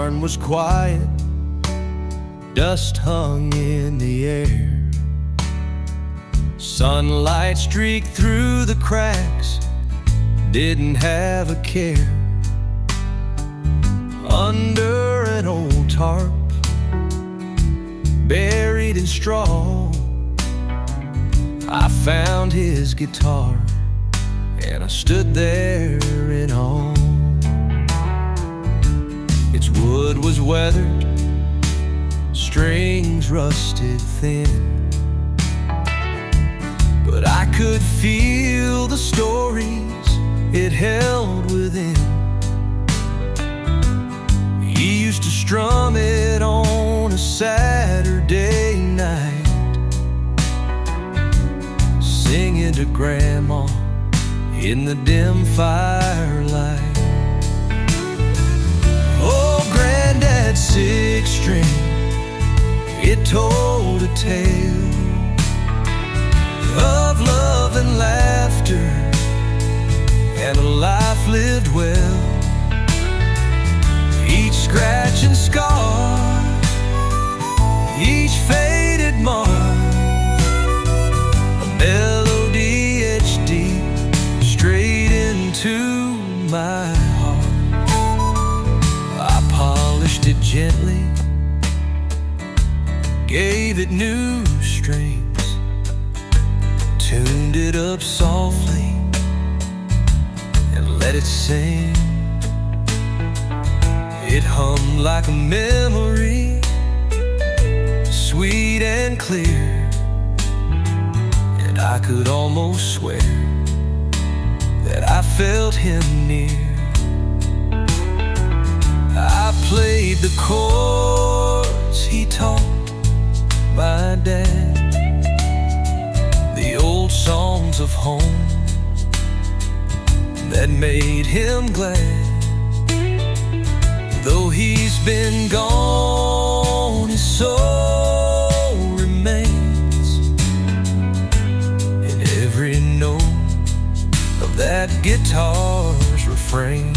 barn was quiet, dust hung in the air. Sunlight streaked through the cracks, didn't have a care. Under an old tarp, buried in straw, I found his guitar, and I stood there in awe. Its wood was weathered, strings rusted thin, but I could feel the stories it held within. He used to strum it on a Saturday night, singing to Grandma in the dim firelight. Oh, Granddad's six string, it told a tale of love and laughter and a life lived well. Each scratch and scar, each faded mark, a melody etched deep straight into my heart. I polished it gently, gave it new strings, tuned it up softly, and let it sing. It hummed like a memory, sweet and clear, and I could almost swear that I felt him near. I played the chords he taught my dad, the old songs of home that made him glad. Though he's been gone, his soul remains in every note of that guitar's refrain.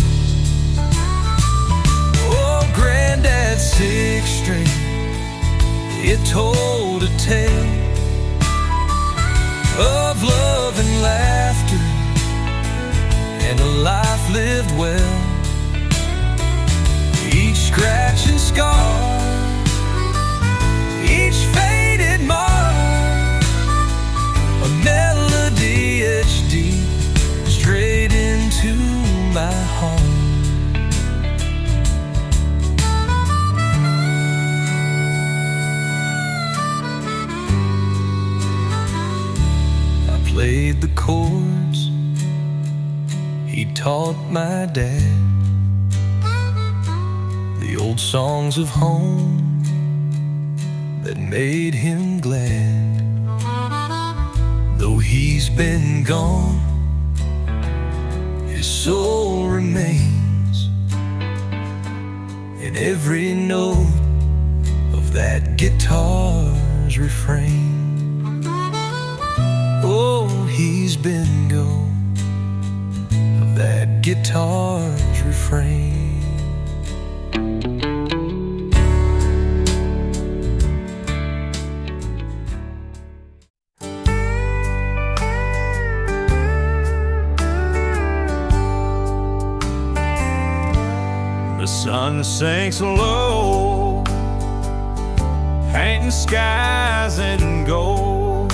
Oh, Granddad's six string, it told a tale of love and laughter and a life lived well. Each scratch and scar, each faded mark, a melody etched deep straight into my heart. I played the chords he taught my dad, the old songs of home that made him glad. Though he's been gone, his soul remains in every note of that guitar's refrain. Oh, he's been gone, of that guitar's refrain. The sun sinks low, painting skies in gold.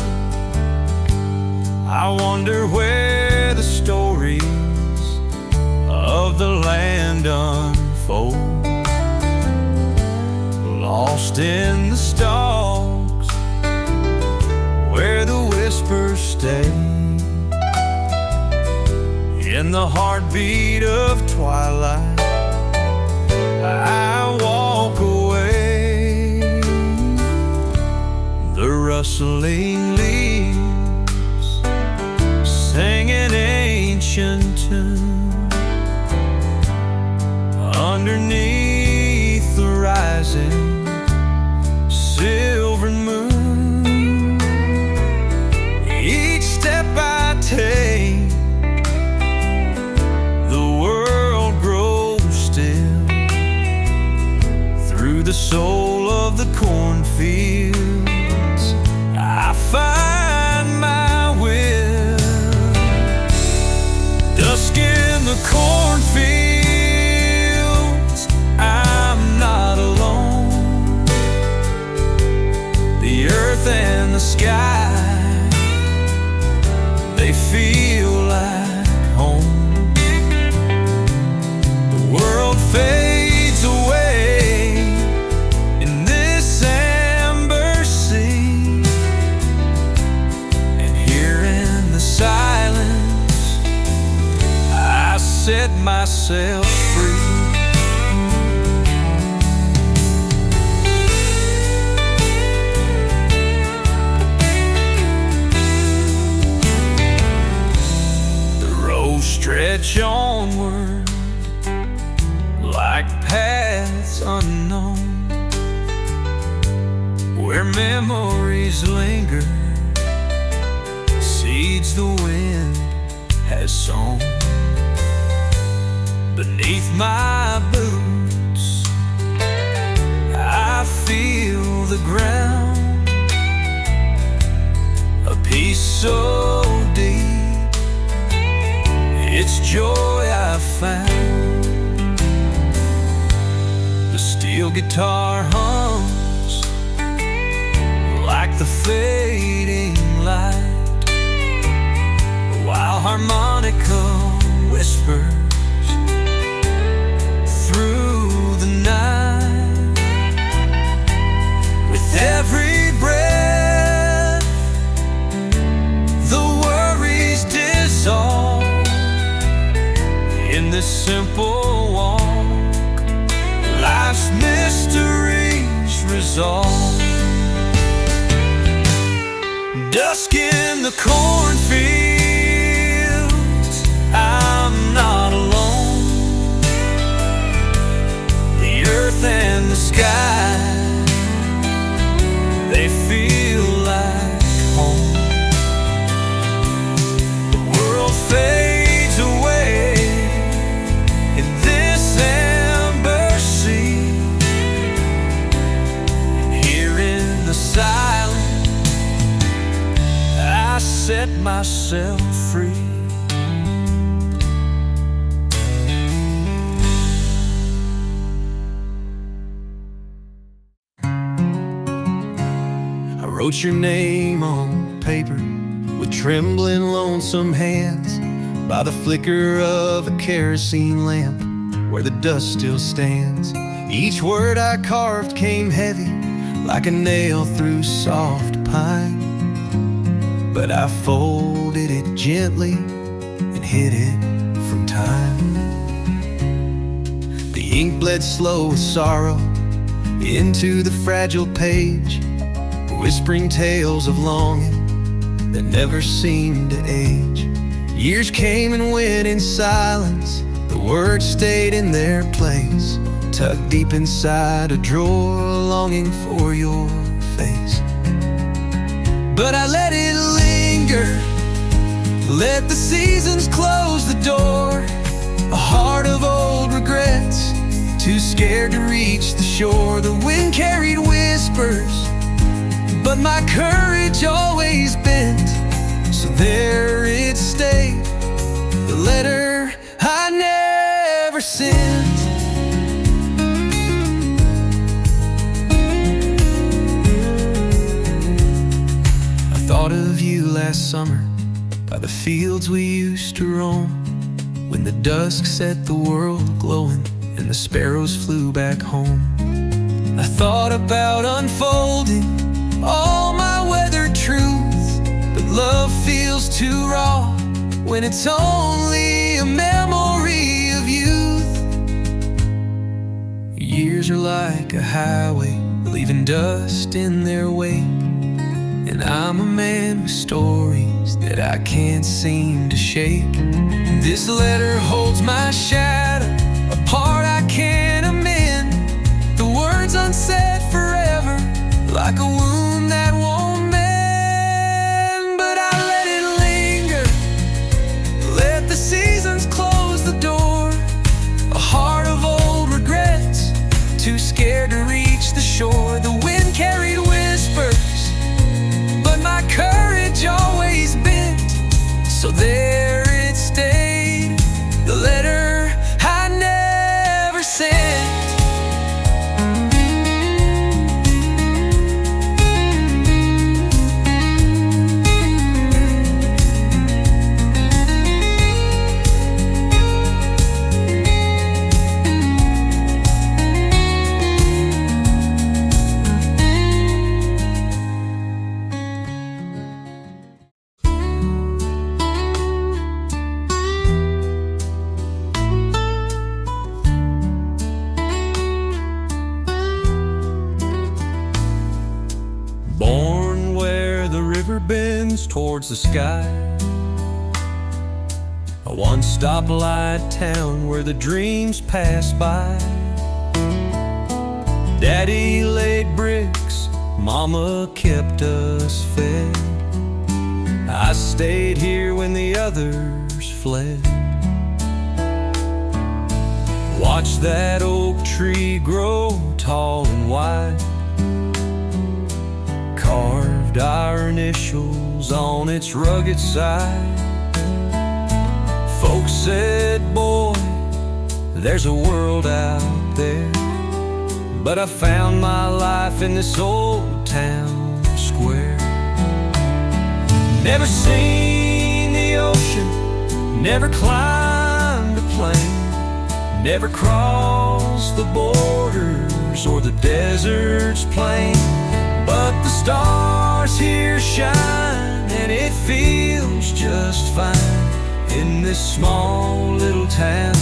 I wonder where the stories of the land unfold, lost in the stalks where the whispers stay, in the heartbeat of twilight I walk away. The rustling leaves sing an ancient tune underneath the rising silver moon. Each step I take, the world grows still, feel like home. The world fades away in this amber sea, and here in the silence I set myself free. Stretch onward like paths unknown, where memories linger, seeds the wind has sown. Beneath my boots I feel the ground, a peace so deep it's joy I found. The steel guitar hums like the fading light, while harmonica whispers through the night. With every breath the worries dissolve in this simple walk, life's mysteries resolve. Dusk in the cornfields, I'm not alone. The earth and the sky, they feel like home. The world fades away in this amber sea, and here in the silence I set myself free. I wrote your name on paper with trembling, lonesome hands, by the flicker of a kerosene lamp where the dust still stands. Each word I carved came heavy like a nail through soft pine, but I folded it gently and hid it from time. The ink bled slow with sorrow into the fragile page, whispering tales of longing that never seemed to age. Years came and went in silence, the words stayed in their place, tucked deep inside a drawer, longing for your face. But I let it linger, let the seasons close the door. A heart of old regrets, too scared to reach the shore. The wind carried whispers, but my courage always bent, so there it stayed, the letter I never sent. I thought of you last summer by the fields we used to roam, when the dusk set the world glowing and the sparrows flew back home. I thought about unfolding all my weathered truths, but love feels too raw when it's only a memory of youth. Years are like a highway, leaving dust in their wake, and I'm a man with stories that I can't seem to shake. This letter holds my shadow, a part I can't amend, the words unsaid forever, like a wound that won't mend. But I let it linger, let the seasons close the door. A heart of old regrets, too scared to reach the shore. The wind carried whispers, but my courage always bent, so there it stayed, the letter I never sent. the sky. A one-stop light town where the dreams pass by. Daddy laid bricks, Mama kept us fed. I stayed here when the others fled. Watched that oak tree grow tall and wide, carved our initials on its rugged side. Folks said, boy, there's a world out there, but I found my life in this old town square. Never seen the ocean, never climbed a plane, never crossed the borders or the desert's plain. But the stars here shine, and it feels just fine in this small little town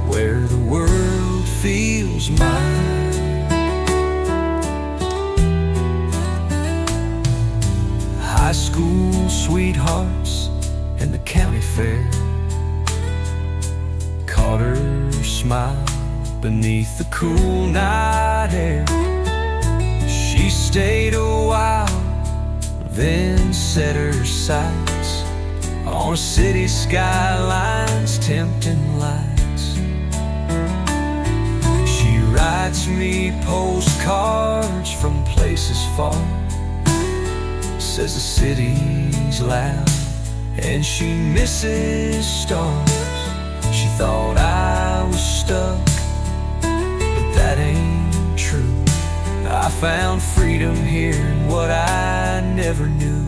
where the world feels mine. High school sweethearts and the county fair caught her smile beneath the cool night air. She stayed a while, then set her sights on a city skyline's tempting lights. She writes me postcards from places far, says the city's loud and she misses stars. She thought I was stuck, but that ain't true. I found freedom here in what I never knew.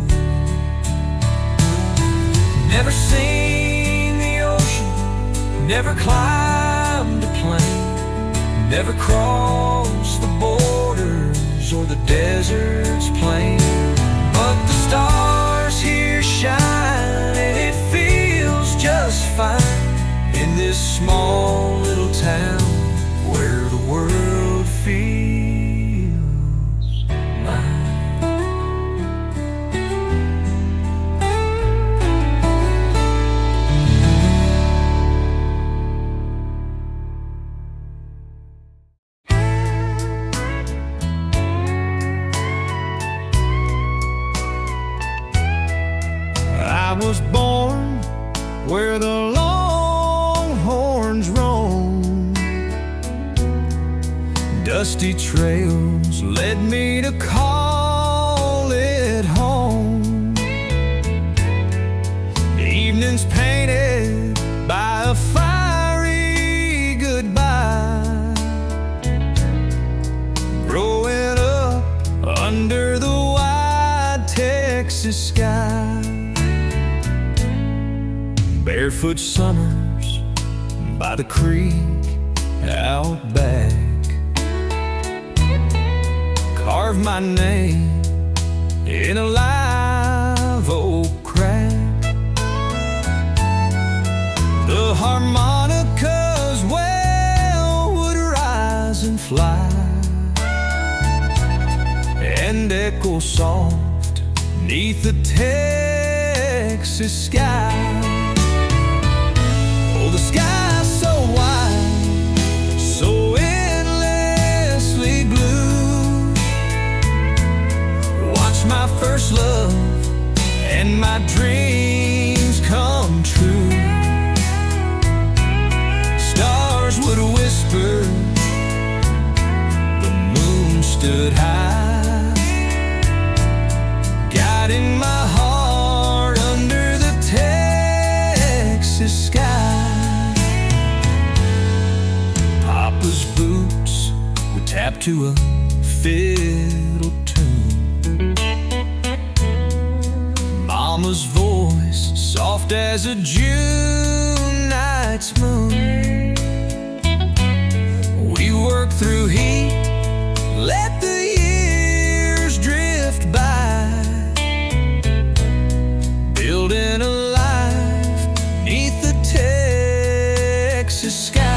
Never seen the ocean, never climbed a plane, never crossed the borders or the desert's plain. But the stars here shine, and it feels just fine in this small little town where the world feels mine. I was born where the longhorns roam. Dusty trails led me to call it home. Evenings painted by a fiery goodbye, growing up under the wide Texas sky. Barefoot summers by the creek out back, carve my name in a live oak crack. The harmonicas, well, would rise and fly and echo soft neath the Texas sky. The sky's so wide, so endlessly blue. Watch my first love and my dreams come true. Stars would whisper, the moon stood high, guiding my heart under the Texas sky. Papa's boots would tap to a fiddle tune. Mama's voice soft as a June night's moon. We worked through heat, let the years drift by, building a life neath the Texas sky.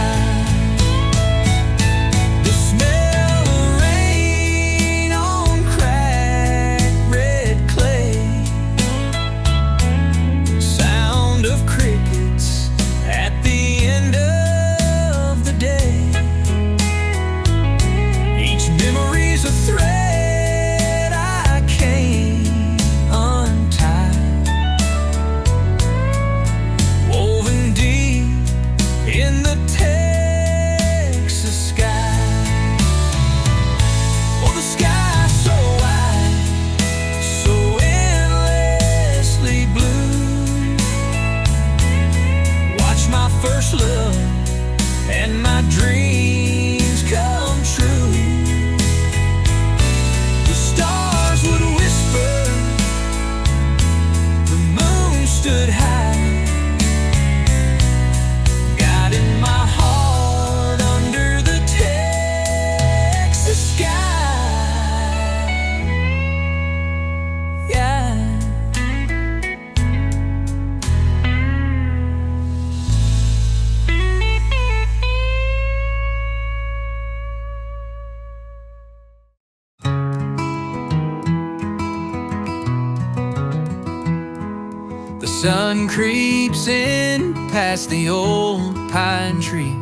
sun creeps in past the old pine tree.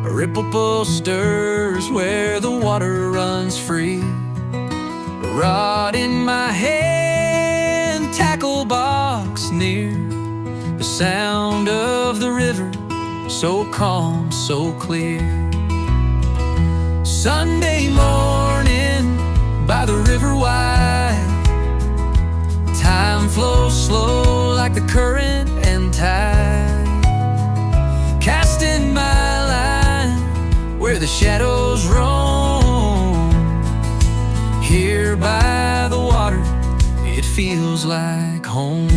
A ripple stirs where the water runs free. A rod in my hand, tackle box near. The sound of the river, so calm, so clear. Sunday morning by the river wide, time flows slow like the current and tide. Casting my line where the shadows roam. Here by the water, it feels like home.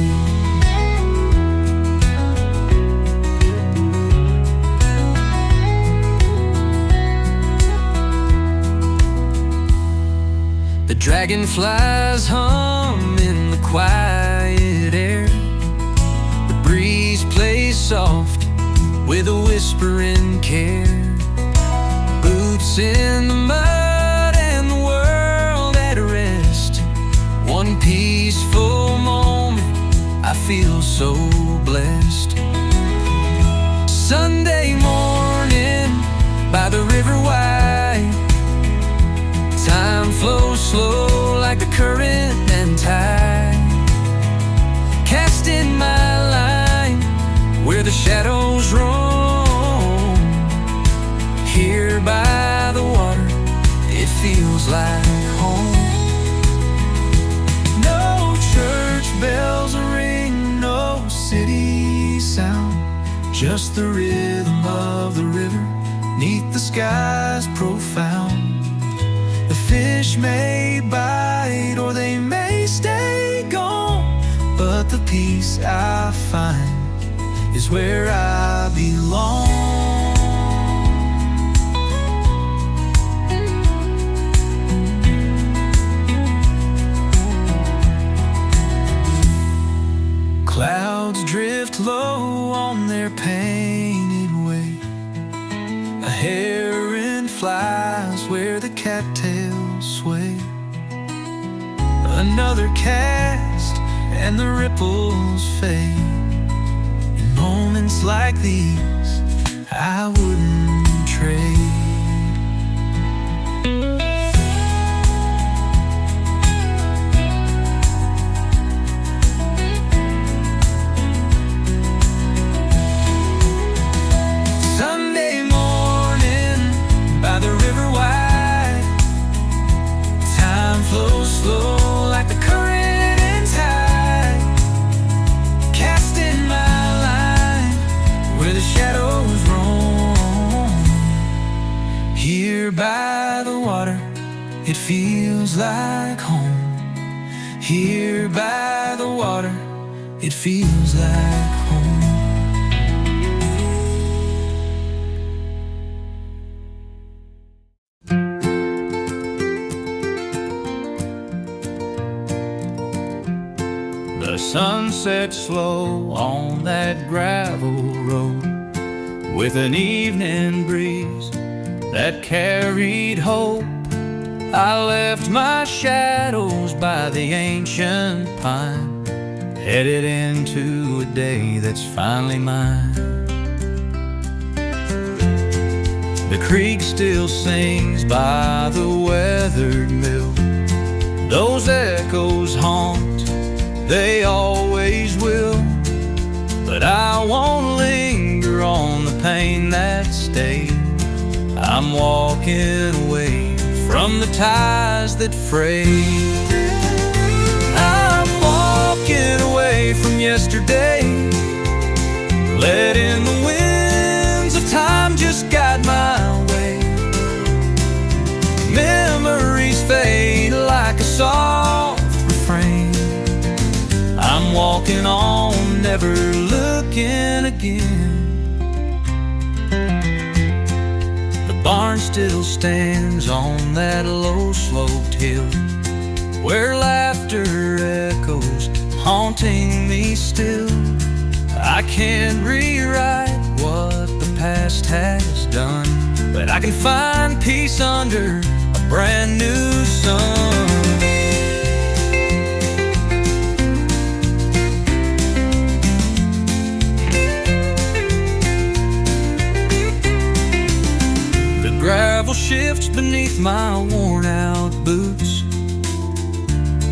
The dragonflies hum in the quiet air. The breeze plays soft with a whispering care. Boots in the mud and the world at rest. One peaceful moment, I feel so blessed. Sunday morning by the river wide, time flows slow like the current and tide. Casting my line where the shadows roam. Here by the water, it feels like home. No church bells ring, no city sound, just the rhythm of the river 'neath the skies profound. The fish may bite or they may stay gone, but the peace I find is where I belong. Clouds drift low on their painted way. A heron flies where the cattails sway. Another cast and the ripples fade. In moments like these, I wouldn't trade. Here by the water, it feels like home. Here by the water, it feels like home. The sun sets slow on that gravel road, with an evening breeze that carried hope. I left my shadows by the ancient pine, headed into a day that's finally mine. The creek still sings by the weathered mill. Those echoes haunt, they always will. But I won't linger on the pain that stayed. I'm walking away from the ties that fray. I'm walking away from yesterday, letting the winds of time just guide my way. Memories fade like a soft refrain. I'm walking on, never looking again. Barn still stands on that low-sloped hill, where laughter echoes, haunting me still. I can't rewrite what the past has done, but I can find peace under a brand new sun. drifts beneath my worn-out boots,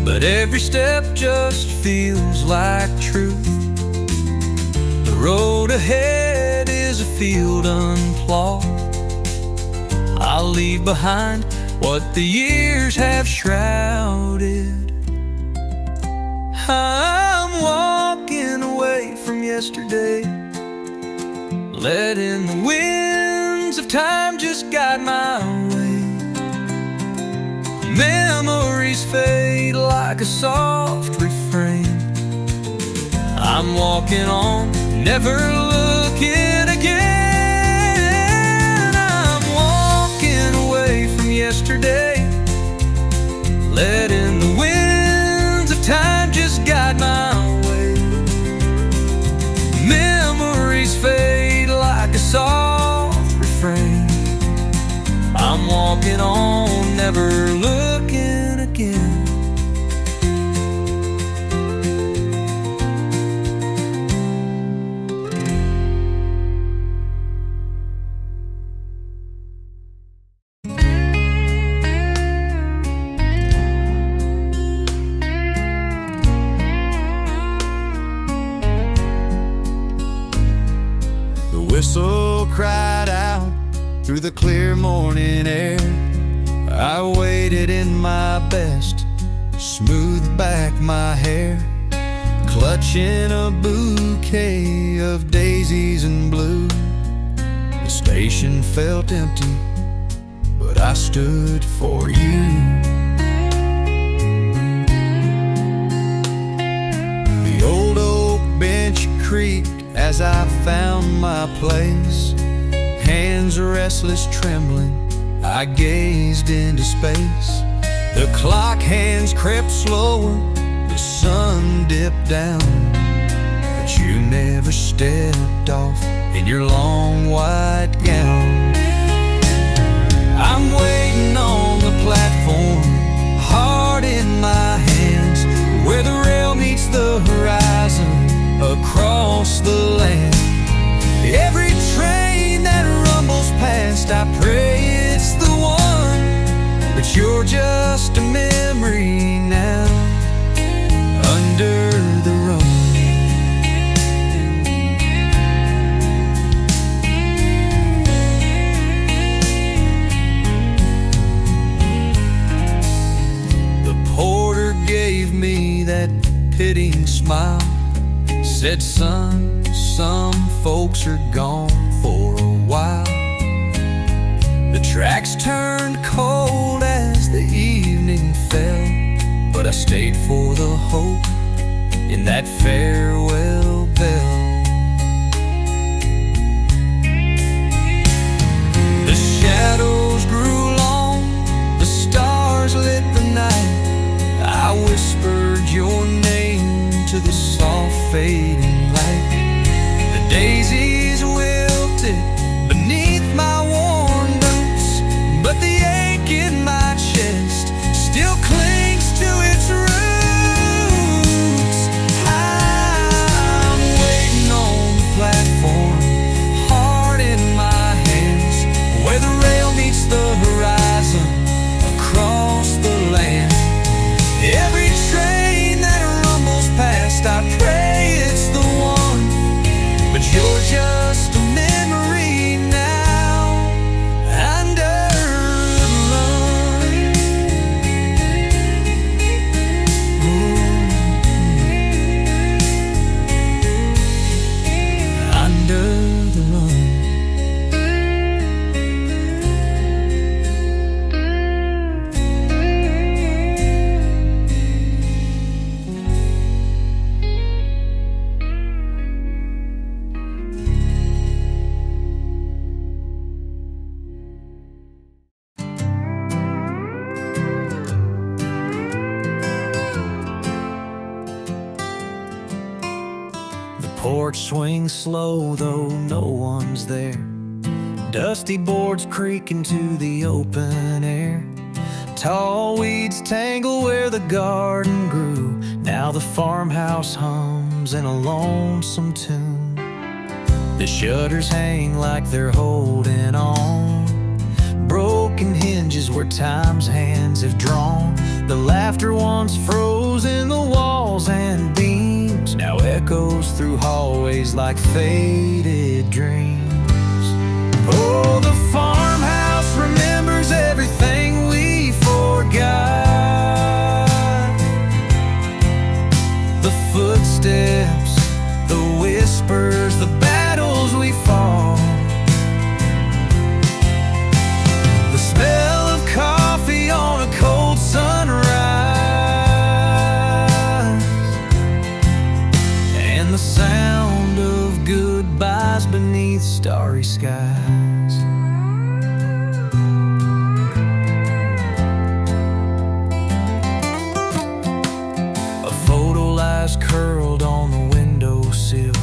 but every step just feels like truth. The road ahead is a field unplowed. I'll leave behind what the years have shrouded. I'm walking away from yesterday, letting the winds of time just guide my way. Memories fade like a soft refrain. I'm walking on, never looking again. I'm walking away from yesterday, letting the winds of time just guide my way. Memories fade like a soft refrain. I'm walking on, never looking again. The whistle cried out through the clear morning air. I waited in my best, smoothed back my hair, clutching a bouquet of daisies and blue. The station felt empty, but I stood for you. The old oak bench creaked as I found my place. Hands restless, trembling, I gazed into space. The clock hands crept slower, the sun dipped down, but you never stepped off in your long white gown. I'm waiting on the platform, heart in my hands, where the rail meets the horizon, across the land. Every train that rumbles past, I pray it's the one, but you're just a memory now, under the rug. The porter gave me that pitying smile, said, son, some folks are gone for a while. The tracks turned cold as the evening fell, but I stayed for the hope in that farewell bell. The shadows grew long, the stars lit the night. I whispered your name to the soft fading light. The daisies wilted beneath my worn boots, but the ache in my chest still clings to its roots. I'm waiting on the platform, heart in my hands, where the rail meets the horizon, across the land. Every train that rumbles past, I pray it's the one, but you're just a memory now, under the line. Under the line. Porch swings slow, though no one's there. Dusty boards creak into the open air. Tall weeds tangle where the garden grew. Now the farmhouse hums in a lonesome tune. The shutters hang like they're holding on. Broken hinges hinges where time's hands have drawn. The laughter once froze in the walls and beams now echoes through hallways like faded dreams. Oh, the farmhouse remembers everything we forgot. The footsteps, the whispers, the battles we fought. The smell of coffee on a cold sunrise, and the sound of goodbyes beneath starry skies. A photo lies curled on the windowsill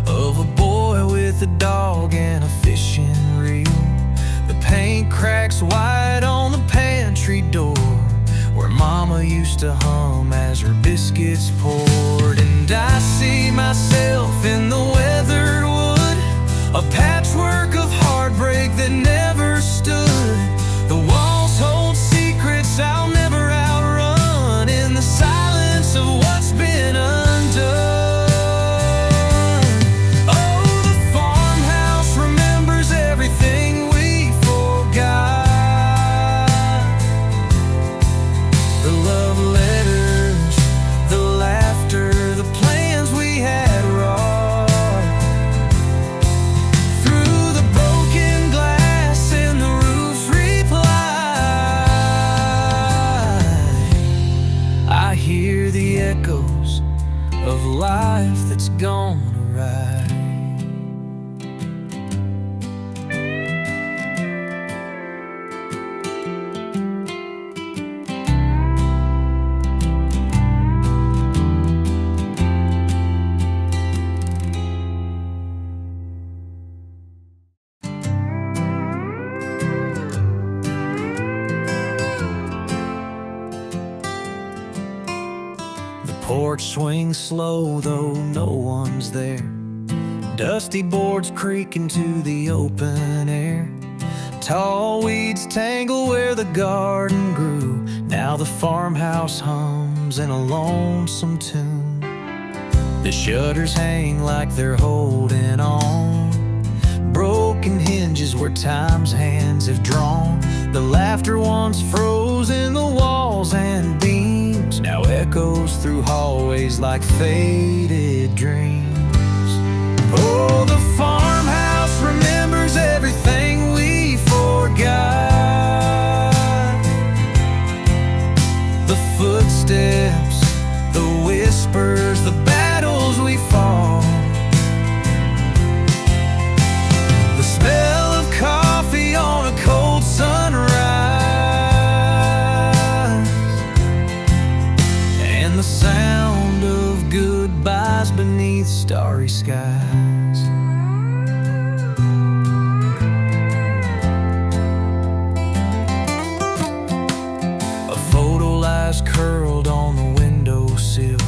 of a boy with a dog and a fishing reel. The paint cracks white on the pantry door where Mama used to hum as her biscuits poured. And I see myself in the weathered wood, a patchwork of heartbreak that never stood. The walls hold secrets I'll never outrun in the silence of what's been undone. Oh, the farmhouse remembers everything we forgot. The love letters, the laughter, the plans we had wrought. Through the broken glass and the roof's reply, I hear the echoes of life that's gone awry. The porch swings slow though no one's there. Dusty boards creak into the open air. Tall weeds tangle where the garden grew. Now the farmhouse hums in a lonesome tune. The shutters hang like they're holding on. Broken hinges where time's hands have drawn. The laughter once froze in the walls and beams now echoes through hallways like faded dreams. Oh, the farmhouse remembers everything we forgot. The footsteps, the whispers, the battles we fought. The smell of coffee on a cold sunrise, and the sound of goodbyes beneath starry skies. A photo lies curled on the windowsill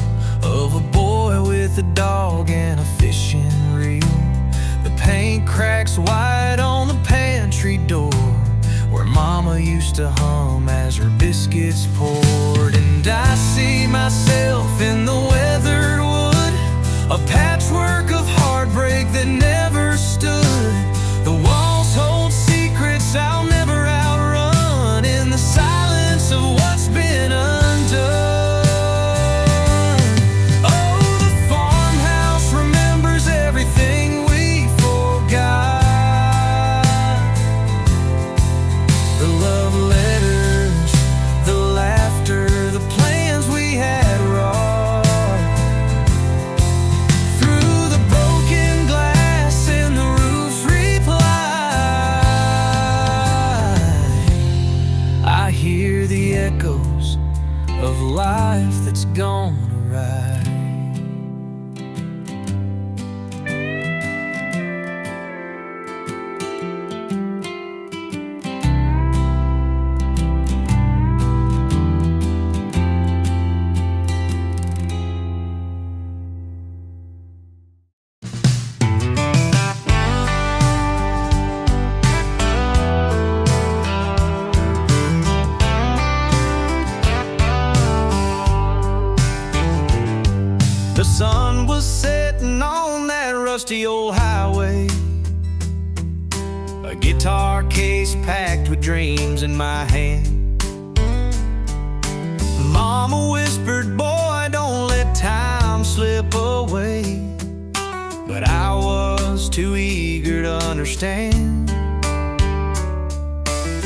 of a boy with a dog and a fishing reel. The paint cracks white on the pantry door where Mama used to hum as her biscuits poured. And I see myself in the weathered wood, a patchwork of heartbreak that never stood. The walls hold secrets I'll never outrun in the silence of what's been undone. Oh, the farmhouse remembers everything we forgot. The love letters, dusty old highway, a guitar case packed with dreams in my hand. Mama whispered, boy, don't let time slip away. But I was too eager to understand.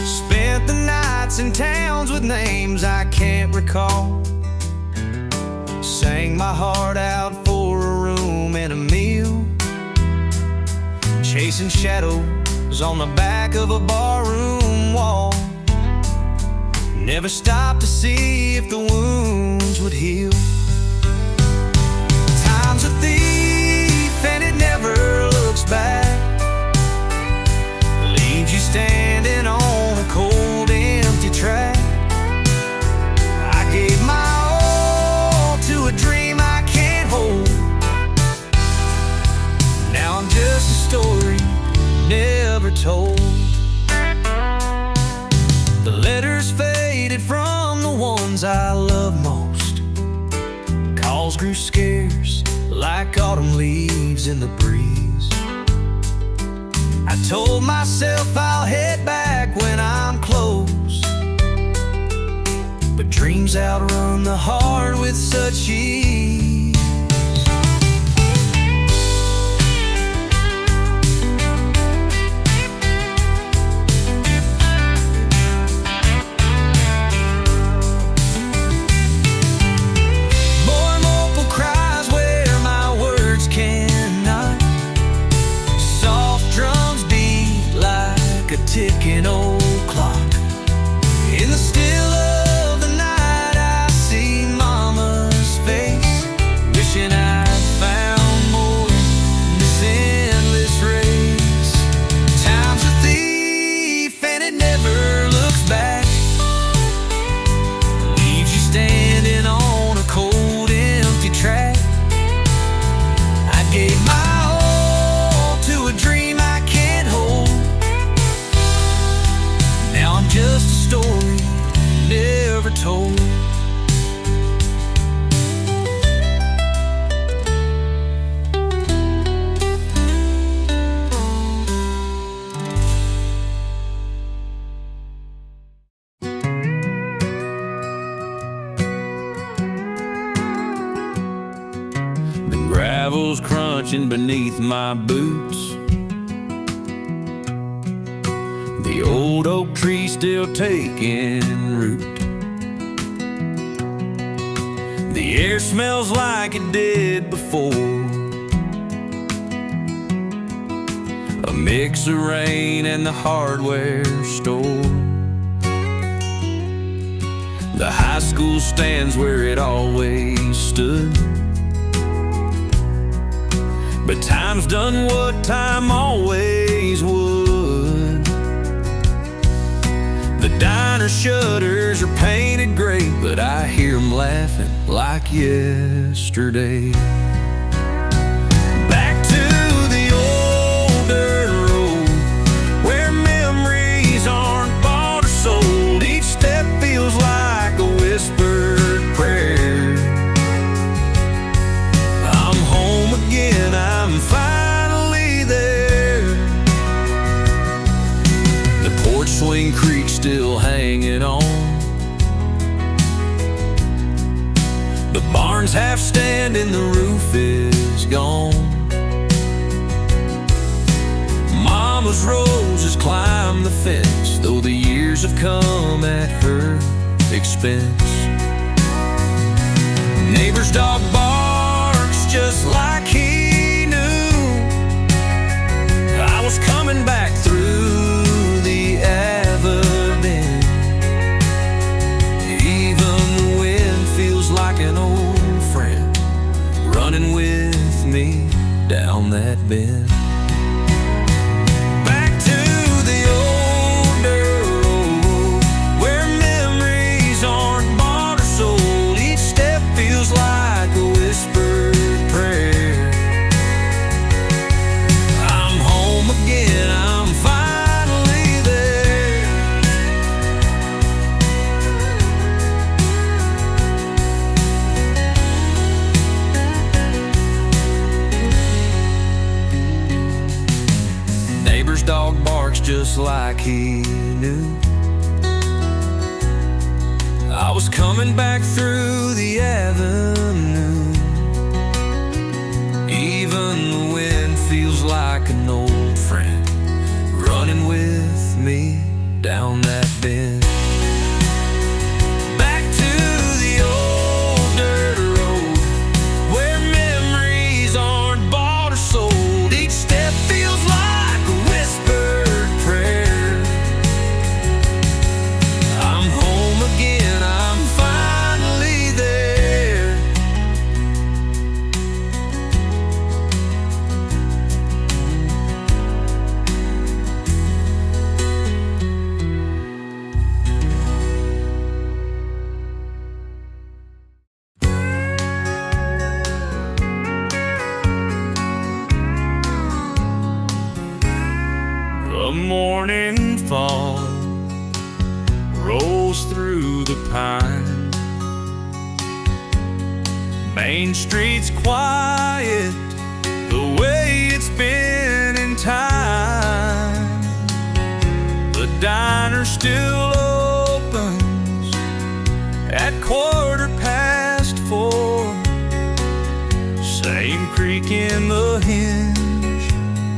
Spent the nights in towns with names I can't recall. Sang my heart out for a room and a meal. Chasing shadows on the back of a barroom wall. Never stopped to see if the wounds would heal. Time's a thief and it never looks back. Leaves you standing on a cold, empty track. I gave my all to a dream I can't hold. Now I'm just a story never told. The letters faded from the ones I love most. Calls grew scarce like autumn leaves in the breeze. I told myself I'll head back when I'm close, but dreams outrun the heart with such ease. Ticking old clock. In the still of the night I see Mama's face, wishing I'd found more in this endless race. Time's a thief and it never looks back. Leaves you standing on a cold, empty track. I gave my all to a dream I can't hold. Now I'm just a story never told. The gravel's crunching beneath my boots. The old oak tree still taking root. The air smells like it did before. A mix of rain and the hardware store. The high school stands where it always stood. But time's done what time always would. The diner shutters are painted gray, but I hear them laughing like yesterday. Back to the old dirt road, where memories aren't bought or sold. Each step feels like a whispered prayer. I'm home again, I'm finally there. The porch swing creak still hanging on. The barn's half standing, the roof is gone. Mama's roses climb the fence, though the years have come at her expense. Neighbor's dog barks just like he knew I was coming back through the avenue. Even the wind feels like an old friend, running with me down that bend. Back to the old dirt road, where memories aren't bought or sold. Each step feels like a whispered prayer. I'm home again, I'm finally there. just like he knew. I was coming back through the avenue. Even the wind feels like an old friend running with me down that bend. Back to the old dirt road where memories aren't bought or sold. Each step feels like a whispered prayer. I'm home again, I'm finally there. The morning fog rolls through the pine. Main Street's quiet the way it's been in time. The diner still opens at 4:15. Same creak in the hinge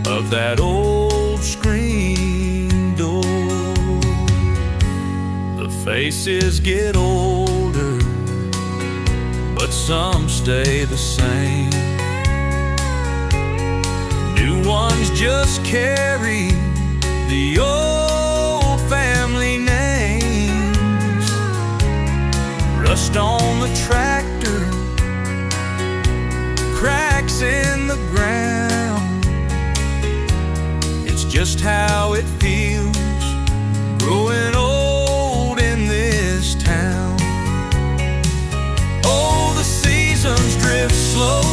of that old screen door. The faces get older, but some stay the same. New ones just carry the old family names. Rust on the tractor, cracks in the ground. It's just how it feels growing old in this town. Oh, the seasons drift slow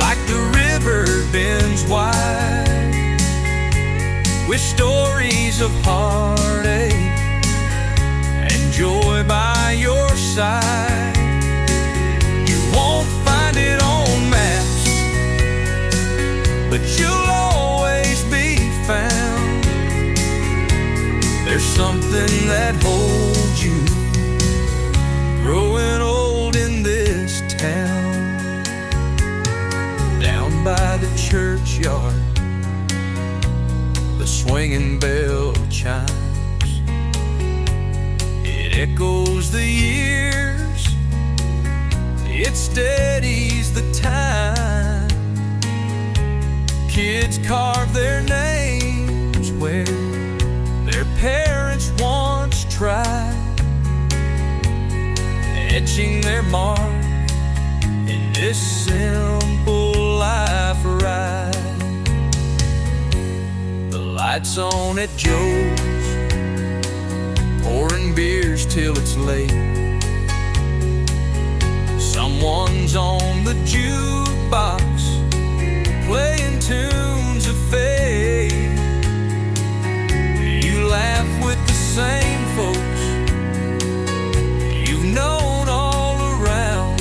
like the river bends wide, with stories of heartache and joy by your side. You won't find it on maps, but you'll always be found. There's something that holds you growing old in this town. Down by the churchyard, the swinging bell chimes. It echoes the years, it steadies the time. Kids carve their names where their parents once tried, etching their mark in this simple life ride. The lights on at Joe's, pouring beers till it's late. Someone's on the jukebox, playing tunes of faith. You laugh with the same folks you've known all around.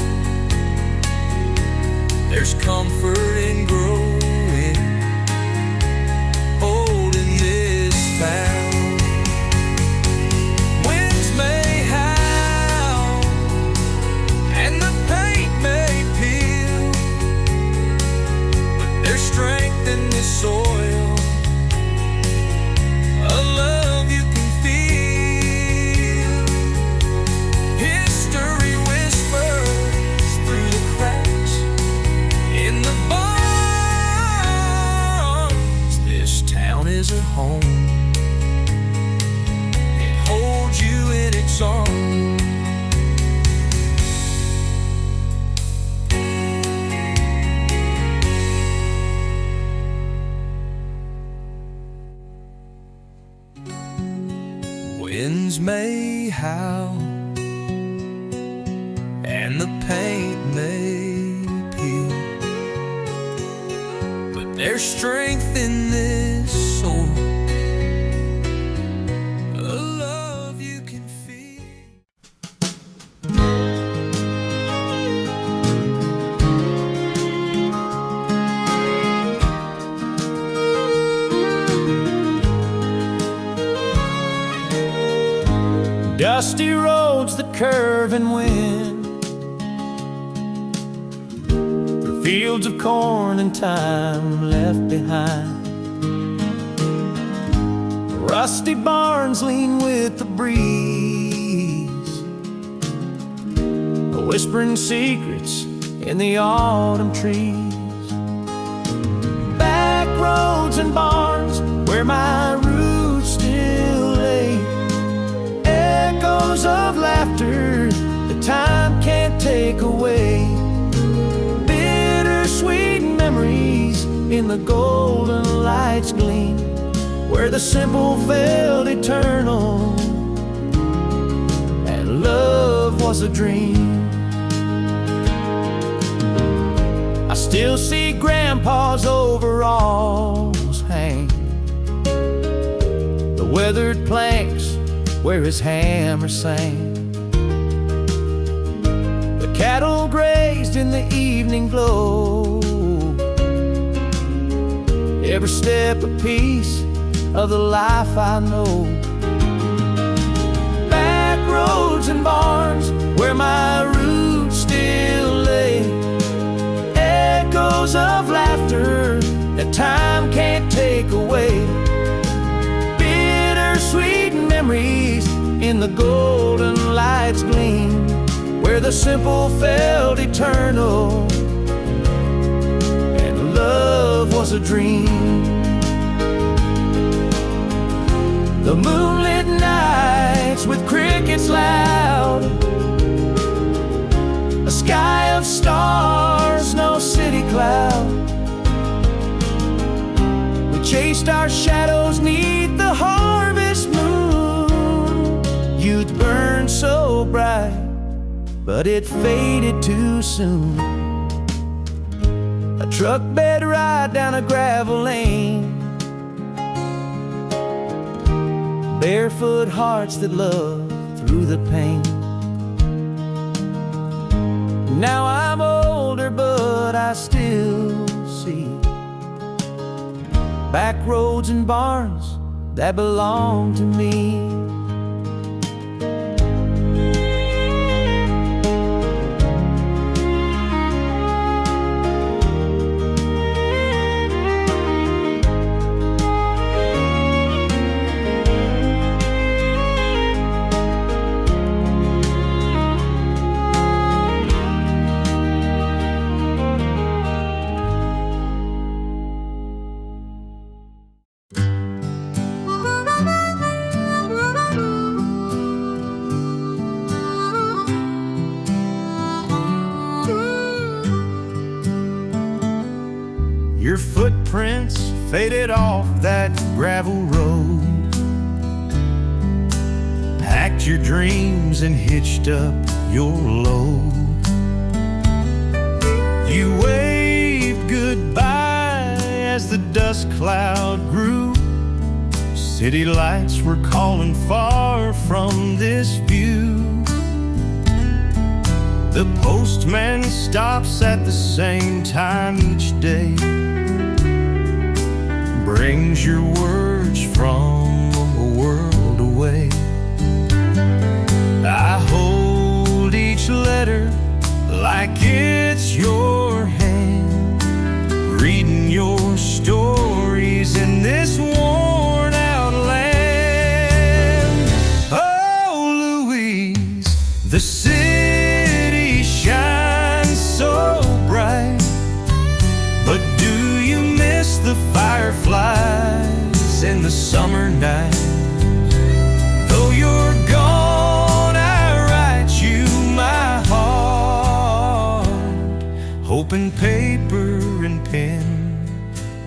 There's comfort in growing old in this town. Winds may howl and the paint may peel, but there's strength in this soil, a love you can feel. History whispers through the cracks in the bones. This town is a home, it holds you in its arms. Winds may howl and the paint may peel, but there's strength in this soul, a love you can feel. Dusty roads that curve and win, through fields of corn and time left behind. Rusty barns lean with the breeze, whispering secrets in the autumn trees. Back roads and barns where my roots still lay, echoes of laughter that time can't take away. Bittersweet memories in the golden light's gleam, where the simple felt eternal and love was a dream. I still see Grandpa's overalls hang, the weathered planks where his hammer sang. The cattle grazed in the evening glow, every step a piece of the life I know. Back roads and barns where my roots still lay, echoes of laughter that time can't take away. Bittersweet memories in the golden light's gleam, where the simple felt eternal and love was a dream. The moonlit nights with crickets loud, a sky of stars, no city cloud. We chased our shadows 'neath the harvest moon. Youth burned so bright, but it faded too soon. A truck bed ride down a gravel lane, barefoot hearts that love through the pain. Now I'm older, but I still see back roads and barns that belong to me. Your footprints faded off that gravel road, packed your dreams and hitched up your load. You waved goodbye as the dust cloud grew. City lights were calling far from this view. The postman stops at the same time each day, brings your words from a world away. I hold each letter like it's your hand, reading your stories in this worn out land. Oh, Louise, the city shines so bright, but do you miss the fireflies in the summer night? Though you're gone, I write you my heart, hoping paper and pen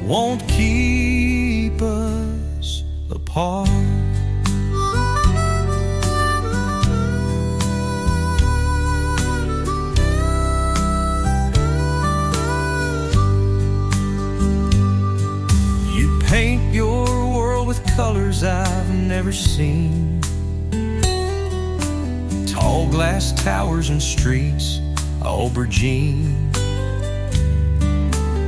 won't keep us apart. Paint your world with colors I've never seen, tall glass towers and streets, aubergine.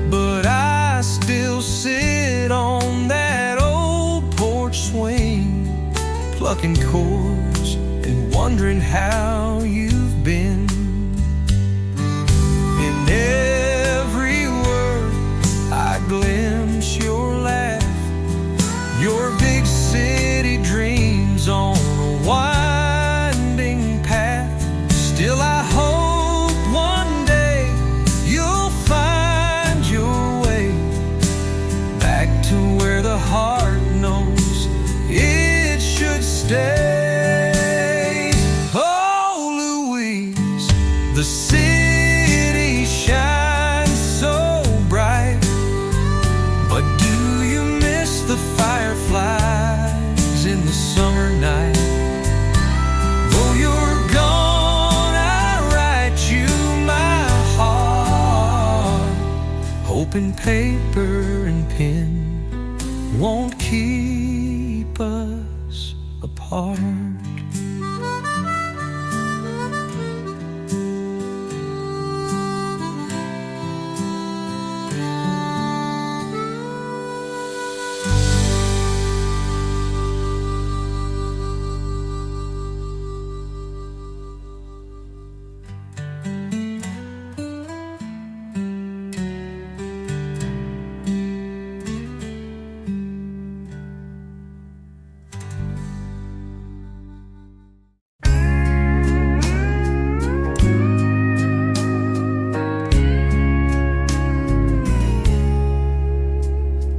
But I still sit on that old porch swing, plucking chords and wondering how you've been. In every word I glimpse your laugh, your big city dreams on a winding path. Still I hope one day you'll find your way back to where the heart knows it should stay. Oh, Louise, the city shines so bright, but do you miss the fireflies in the summer night? Though you're gone, I write you my heart, hoping paper and pen won't keep us apart.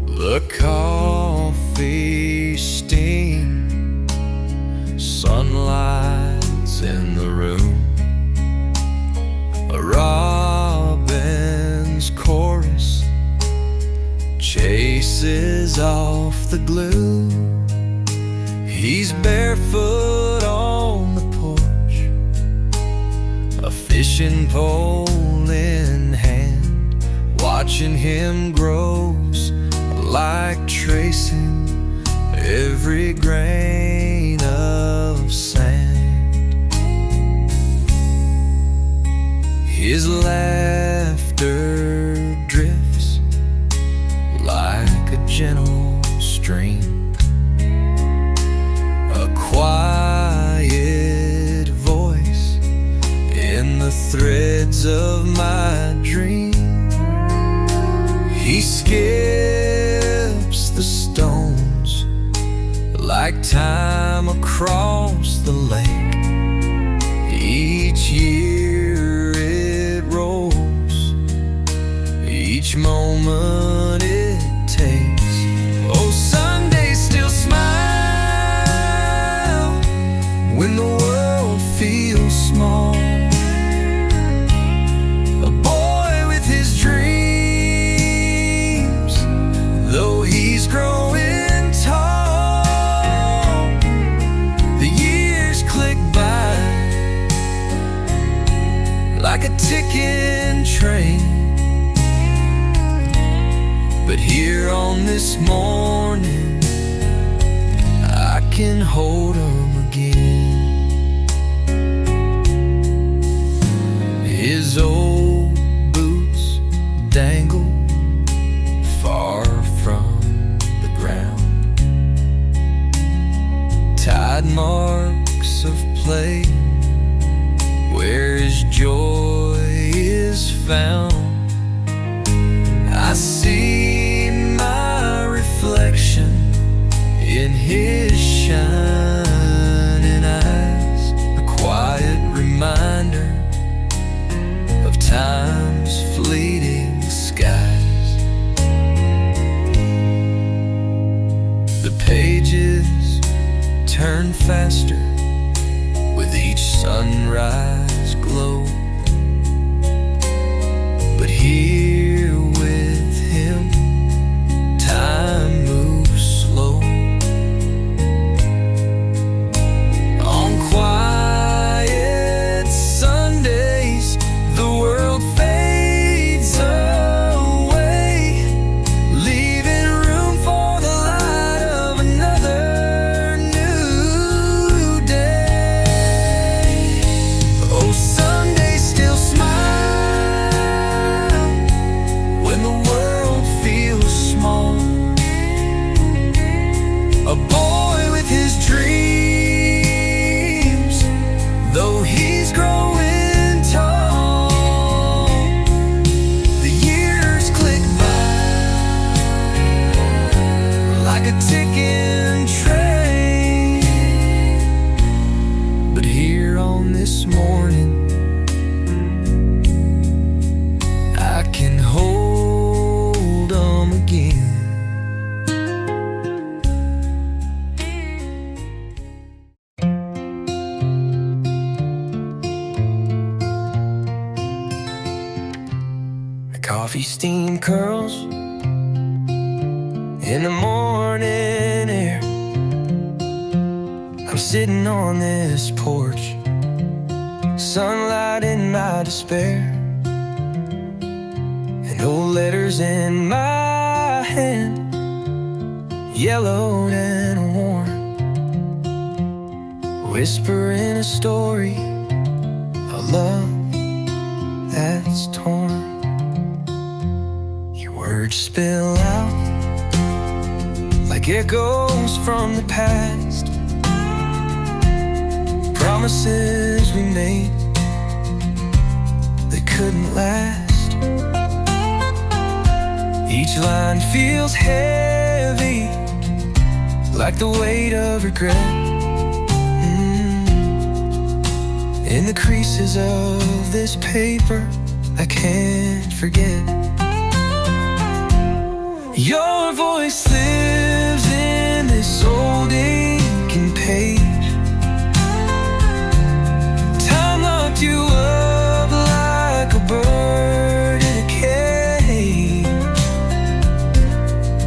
The coffee steam, sunlight's in the room, a robin's chorus chases off the glue. He's barefoot on the porch, a fishing pole in hand, watching him grows like tracing every grain of sand. His laughter drifts like a gentle stream, a quiet voice in the threads of my dream. He skips the stones like time across the lake. Each year it rolls, each moment it takes. Oh, Sundays still smile when the world feels small. A boy with his dreams, though he's growing tall, the years click by like a ticking train. But here on this morning, I can hold him again. His old boots dangle far from the ground, tide marks of play where his joy is found. I see my reflection in his shining eyes, a quiet reminder of time's fleeting skies. The pages turn faster with each sunrise glow, but here with him, time moves slow. steam curls in the morning air. I'm sitting on this porch, sunlight in my despair, and old letters in my hand, yellowed and worn, whispering a story of love that's torn. Your words spill out like echoes from the past, promises we made that couldn't last. Each line feels heavy, like the weight of regret, in the creases of this paper I can't forget. Your voice lives in this old aching page. Time locked you up like a bird in a cage.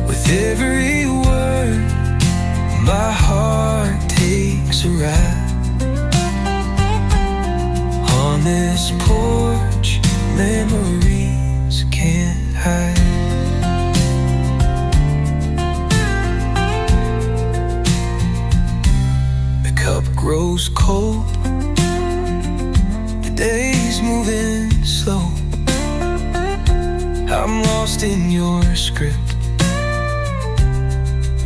With every word, my heart takes a ride. On this porch, memories can't hide. The cup grows cold, the day's moving slow. I'm lost in your script.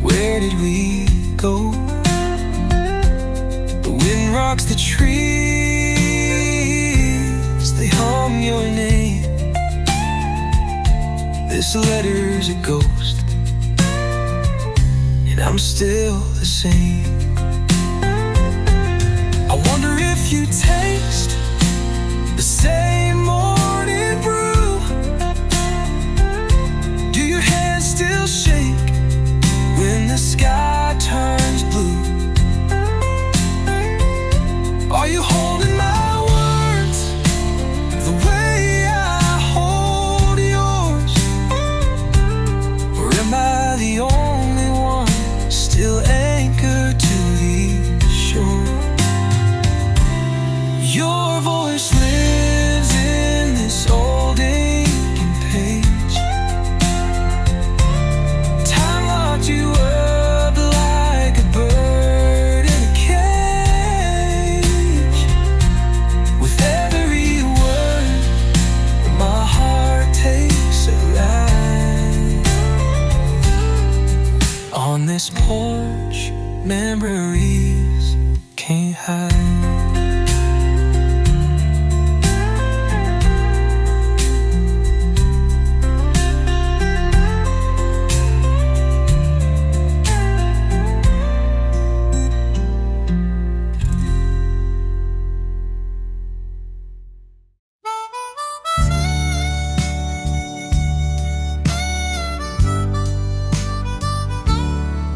Where did we go? The wind rocks the trees, they hum your name. This letter's a ghost, and I'm still the same. I wonder if you taste the same morning brew. Do your hands still shake when the sky turns blue? Are you holding my words the way I hold yours? Or am I the only one still anchored to the shore? Your voice lives in this old aching page. Time locked you up like a bird in a cage. With every word, my heart takes a ride. On this porch, memories can't hide.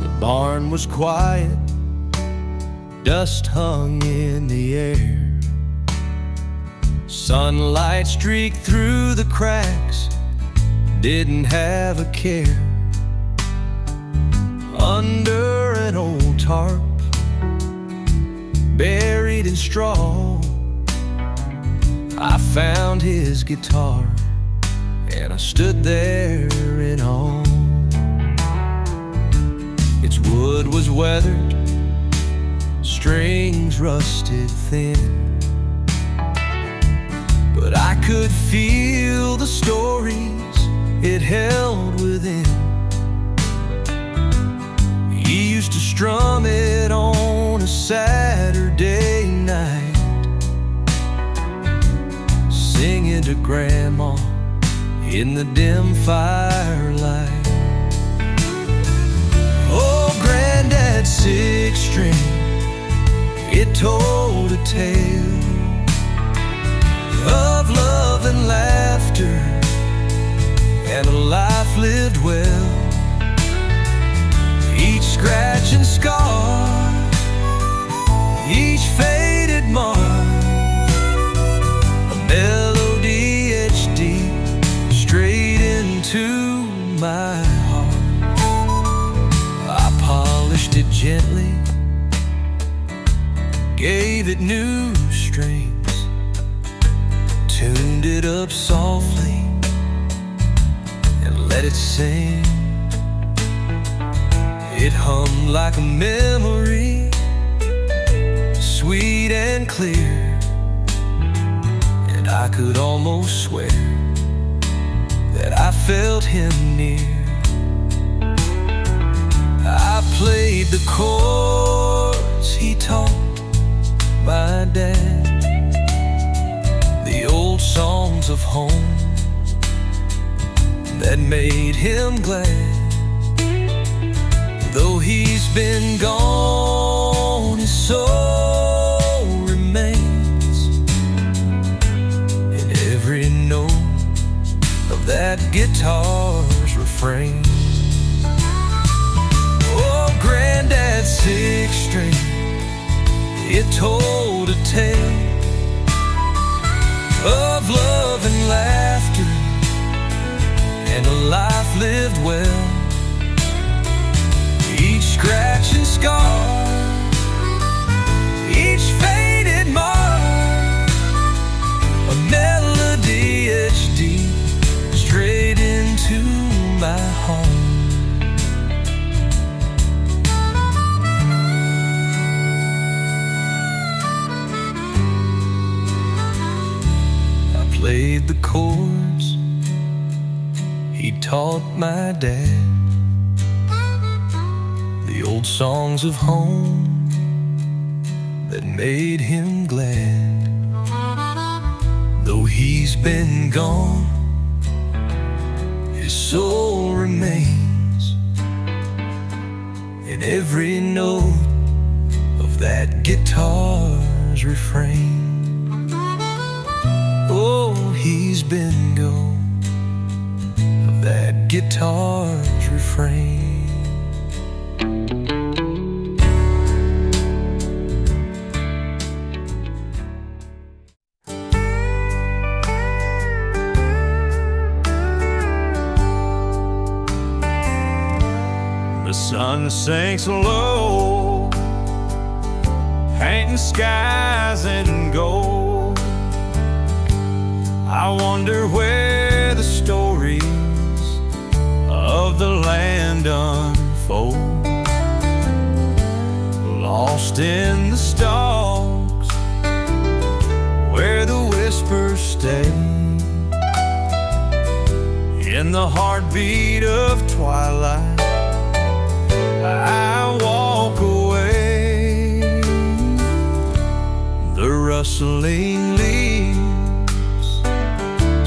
The barn was quiet, dust hung in the air. Sunlight streaked through the cracks, didn't have a care. Under an old tarp, buried in straw, I found his guitar, and I stood there in awe. Its wood was weathered, strings rusted thin, but I could feel the stories it held within. He used to strum it on a Saturday night, singing to Grandma in the dim firelight. Oh, Granddad's six string, it told a tale of love and laughter and a life lived well. Each scratch and scar, each faded mark, a melody etched deep straight in it gently, gave it new strings, tuned it up softly, and let it sing. It hummed like a memory, sweet and clear, and I could almost swear that I felt him near. I played the chords he taught my dad, the old songs of home that made him glad. Though he's been gone, his soul remains in every note of that guitar's refrain. Oh, Granddad's six string, it told a tale of love and laughter and a life lived well. Each scratch and scar, each faded mark, a melody etched deep straight into my heart. I played the chords he taught my dad, the old songs of home that made him glad. Though he's been gone, his soul remains in every note of that guitar's refrain. Oh, he's been gone, of that guitar's refrain. The sun sinks low, painting skies in gold. I wonder where the stories of the land unfold, lost in the stalks where the whispers stay, in the heartbeat of twilight I walk away. The rustling leaves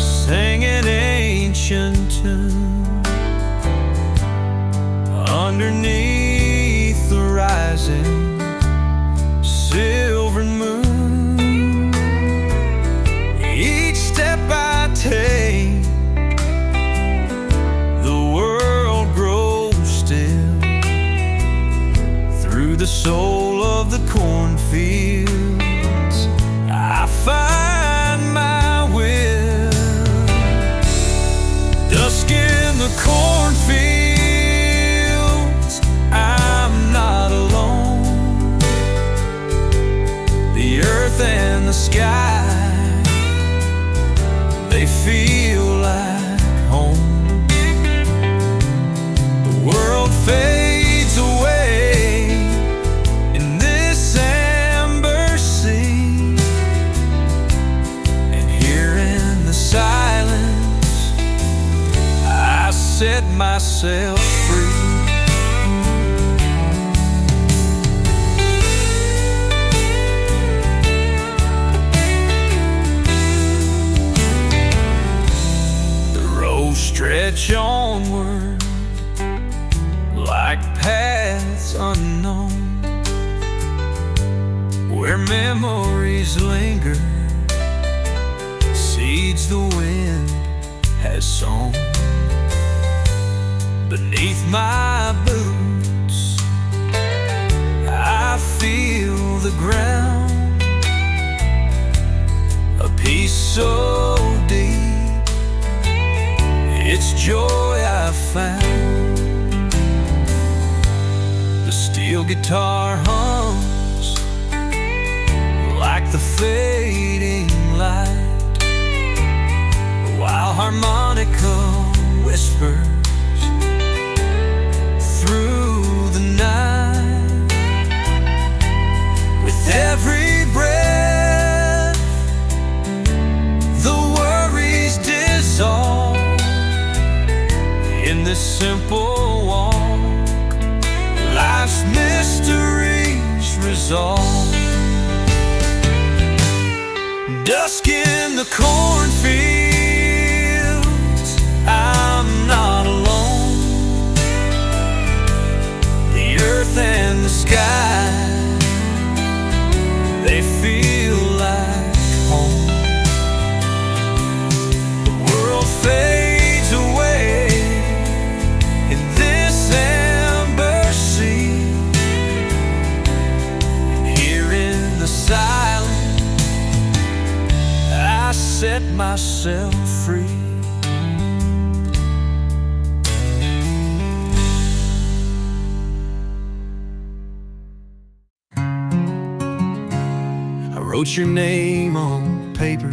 sing an ancient tune underneath the rising silver moon. Each step I take, the world grows still. Through the soul of the cornfields I find my will. Dusk in the cornfields, I'm not alone. The earth and the sky, they feel like home. The world fades away in this amber sea, and here in the silence I set myself free. Stretch onward like paths unknown, where memories linger, seeds the wind has sown. Beneath my boots I feel the ground, a peace so deep, it's joy I found. The steel guitar hums like the fading light, while harmonica whispers through the night. With every breath, the worries dissolve in this simple walk. Life's mysteries resolve. Dusk in the cornfields, I'm not alone. The earth and the sky, they feel like home. The world fades away in this amber sea. Here in the silence, I set myself free. I wrote your name on paper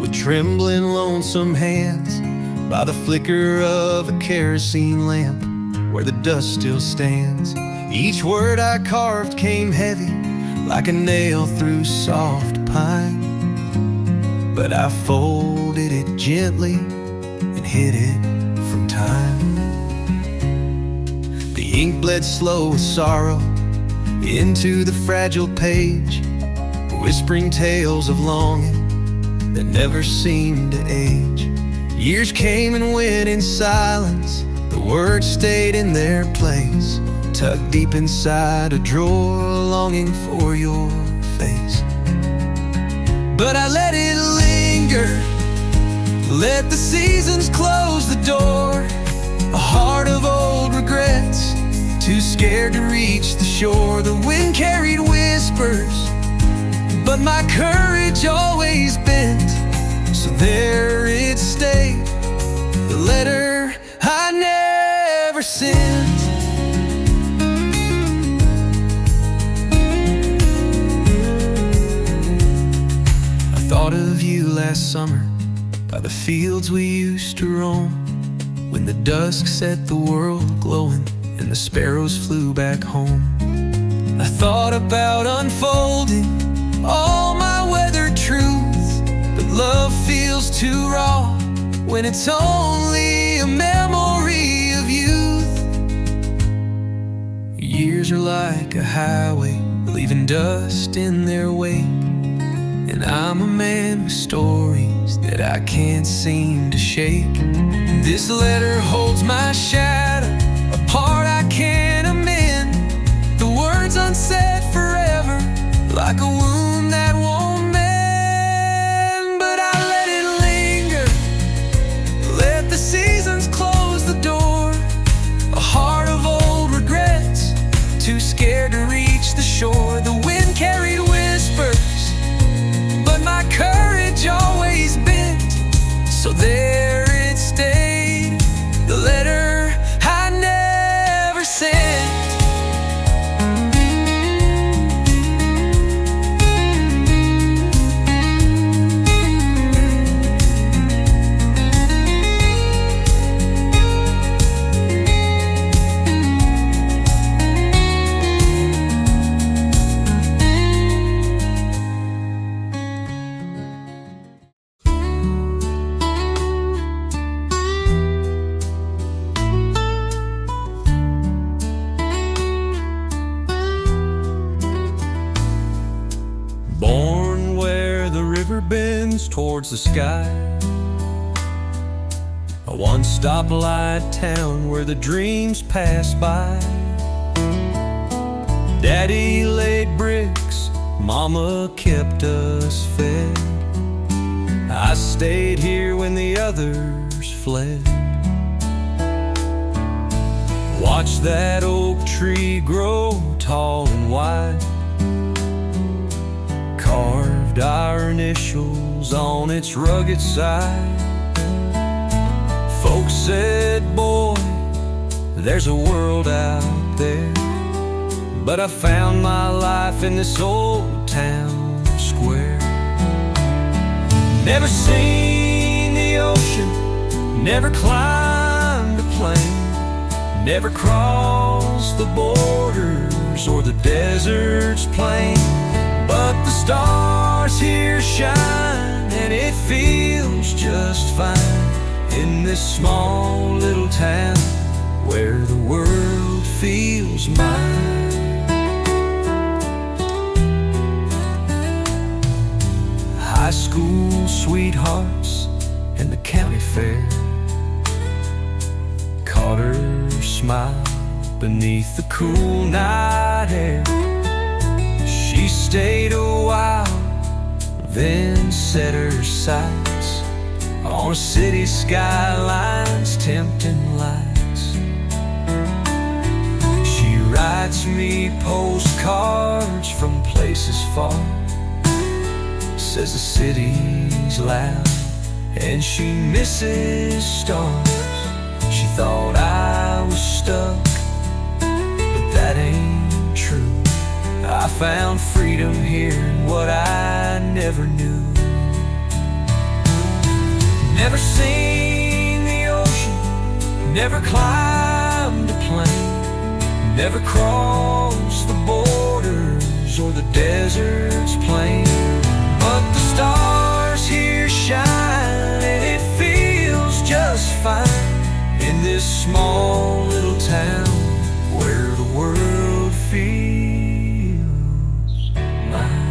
with trembling, lonesome hands by the flicker of a kerosene lamp where the dust still stands. Each word I carved came heavy like a nail through soft pine, but I folded it gently and hid it from time. The ink bled slow with sorrow into the fragile page, whispering tales of longing that never seemed to age. Years came and went in silence, the words stayed in their place, tucked deep inside a drawer, longing for your face. But I let it linger, let the seasons close the door. A heart of old regrets, too scared to reach the shore. The wind carried whispers, but my courage always bent, so there it stayed, the letter I never sent. I thought of you last summer by the fields we used to roam, when the dusk set the world glowing and the sparrows flew back home. I thought about unfolding all my weathered truths, but love feels too raw when it's only a memory of youth. Years are like a highway, leaving dust in their wake, and I'm a man with stories that I can't seem to shake. This letter holds my shadow, a part I can't amend, the words unsaid forever, like a wound that won't mend. But I let it linger, let the seasons close the door. A heart of old regrets, too scared to reach the shore. The wind carried whispers, but my courage always bent, so there it stayed, the letter I never sent. Born where the river bends towards the sky, a one-stop light town where the dreams pass by. Daddy laid bricks, Mama kept us fed. I stayed here when the others fled. Watched that oak tree grow tall and wide, carved our initials on its rugged side. Folks said, boy, there's a world out there, but I found my life in this old town square. Never seen the ocean, never climbed a plane, never crossed the borders or the desert's plain. But the stars here shine, and it feels just fine in this small little town where the world feels mine. High school sweethearts and the county fair caught her smile beneath the cool night air. She stayed a while, then set her sights on a city skyline's tempting lights. She writes me postcards from places far, says the city's loud and she misses stars. She thought I was stuck, but that ain't true. I found freedom here in what I never knew. Never seen the ocean, never climbed a plane, never crossed the borders or the desert's plain. But the stars here shine, and it feels just fine in this small little town where the world feels mine.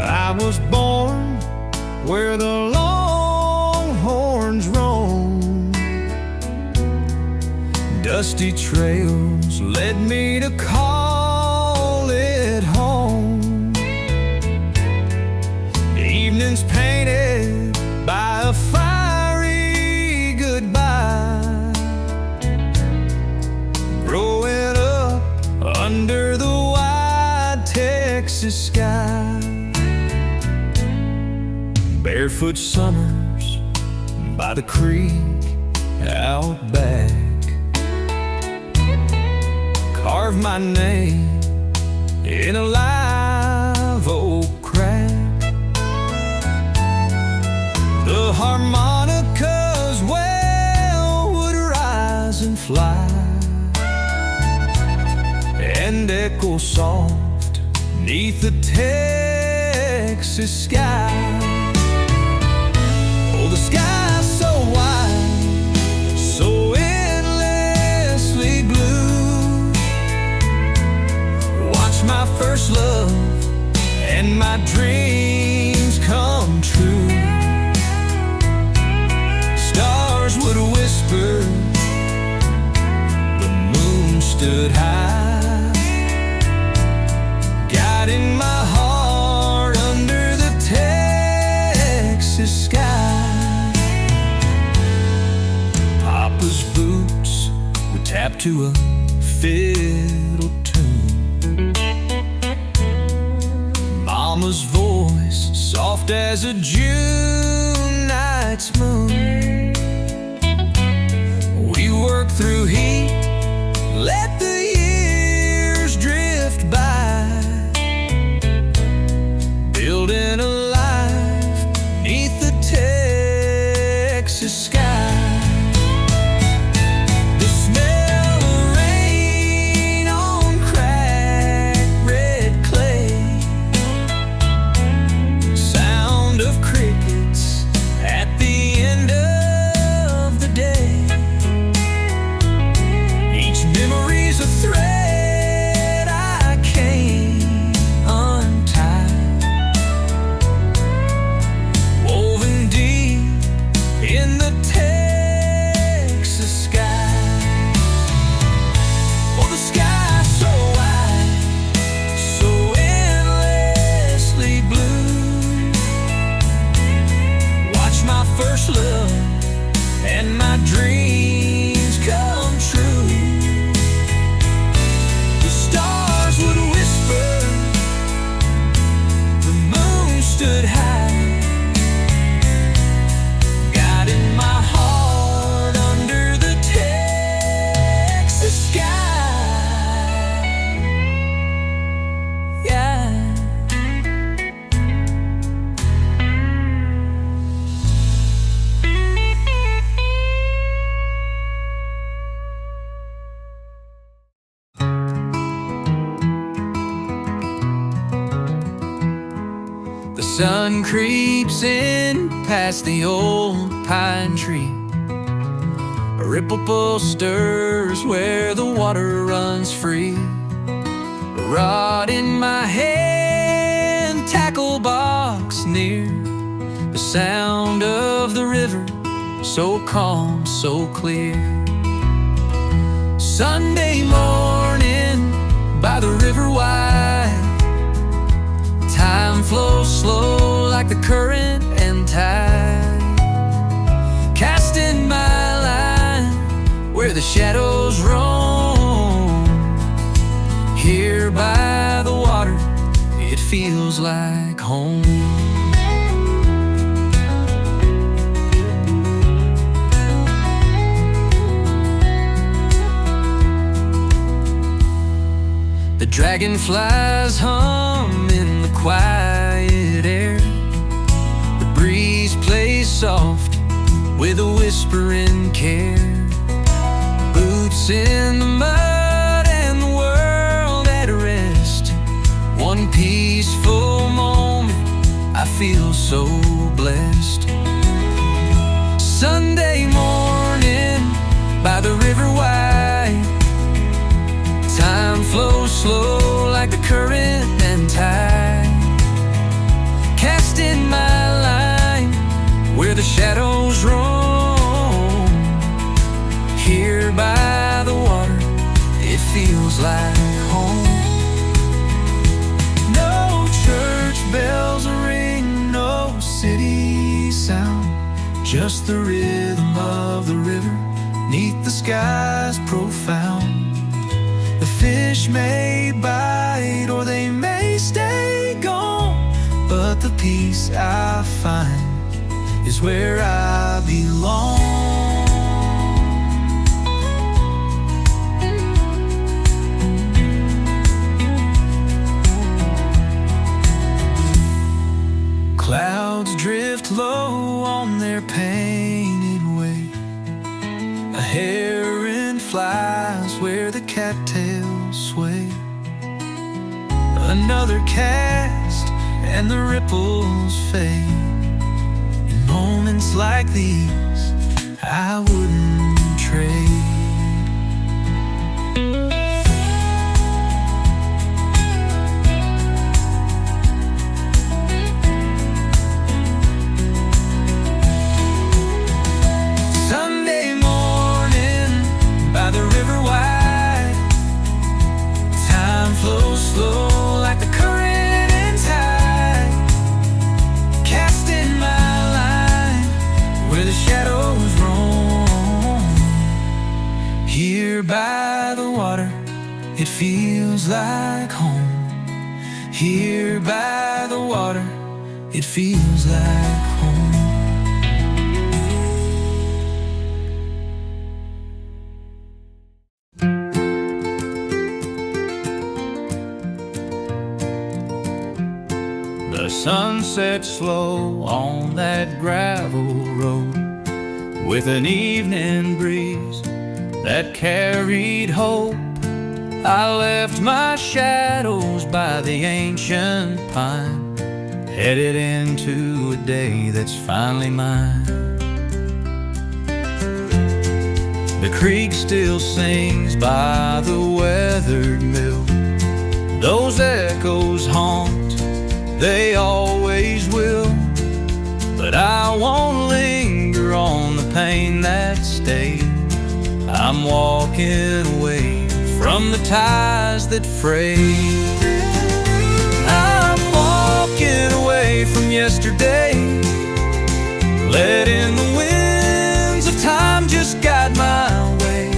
I was born where the longhorns roam. Dusty trails led me to call it home. Evenings painted by a fiery goodbye, growing up under the wide Texas sky. Barefoot summers by the creek out back, carve my name in a live oak crack. The harmonicas, well, would rise and fly and echo soft neath the Texas sky. The sky's so wide, so endlessly blue. Watch my first love and my dreams come true. Stars would whisper, the moon stood high, guiding my heart under the Texas sky. Papa's boots would tap to a fiddle tune. Mama's voice soft as a June night's moon. We worked through heat, let the years drift by, building a life neath the Texas sky. First love and my dreams come true. sun creeps in past the old pine tree. A ripple stirs where the water runs free. A rod in my hand, tackle box near. The sound of the river, so calm, so clear. Sunday morning by the river wide, time flows slow like the current and tide. Casting my line where the shadows roam. Here by the water, it feels like home. The dragonflies hum in the quiet air. The breeze plays soft with a whispering care. Boots in the mud and the world at rest. One peaceful moment, I feel so blessed. Sunday morning by the river wide, time flows slow like the current and tide. Casting my line where the shadows roam. Here by the water, it feels like home. No church bells ring, no city sound, just the rhythm of the river 'neath the skies profound. The fish may bite or they may stay gone, but the peace I find is where I belong. Clouds drift low on their painted way. A heron flies where the cattails sway. Another cast and the ripples fade. In moments like these, I wouldn't trade. Sunday morning by the river wide, time flows slow like the current and tide. Casting my line where the shadows roam. Here by the water, it feels like home. Here by the water, it feels like home. The sun sets slow on that gravel road, with an evening breeze that carried hope. I left my shadows by the ancient pine, headed into a day that's finally mine. The creek still sings by the weathered mill. Those echoes haunt, they always will. But I won't linger on the pain that stayed. I'm walking away from the ties that frayed. I'm walking away from yesterday, letting the winds of time just guide my way.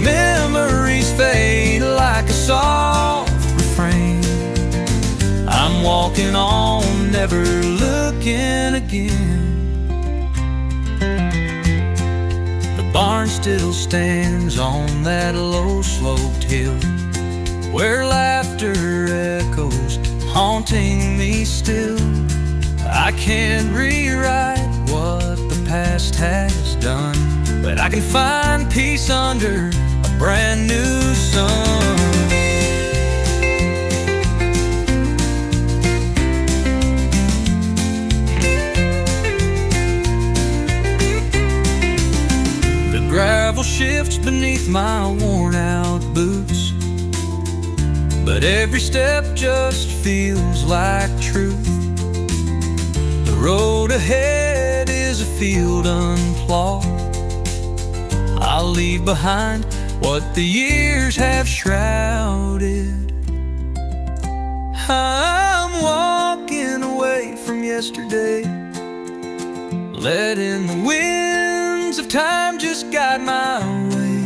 Memories fade like a soft refrain. I'm walking on, never looking again. The barn still stands on that low-sloped hill, where laughter echoes, haunting me still. I can't rewrite what the past has done, but I can find peace under a brand new sun. gravel shifts beneath my worn-out boots, but every step just feels like truth. The road ahead is a field unplowed. I'll leave behind what the years have shrouded. I'm walking away from yesterday, letting the winds of time just guide my way.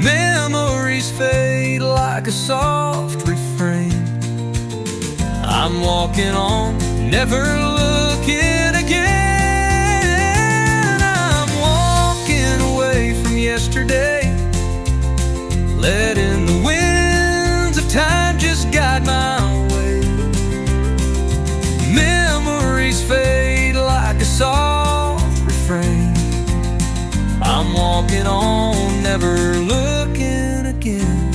Memories fade like a soft refrain. I'm walking on, never looking again. I'm walking away from yesterday, letting the winds of time just guide my way. Memories fade like a soft refrain. I'm walking on, never looking again.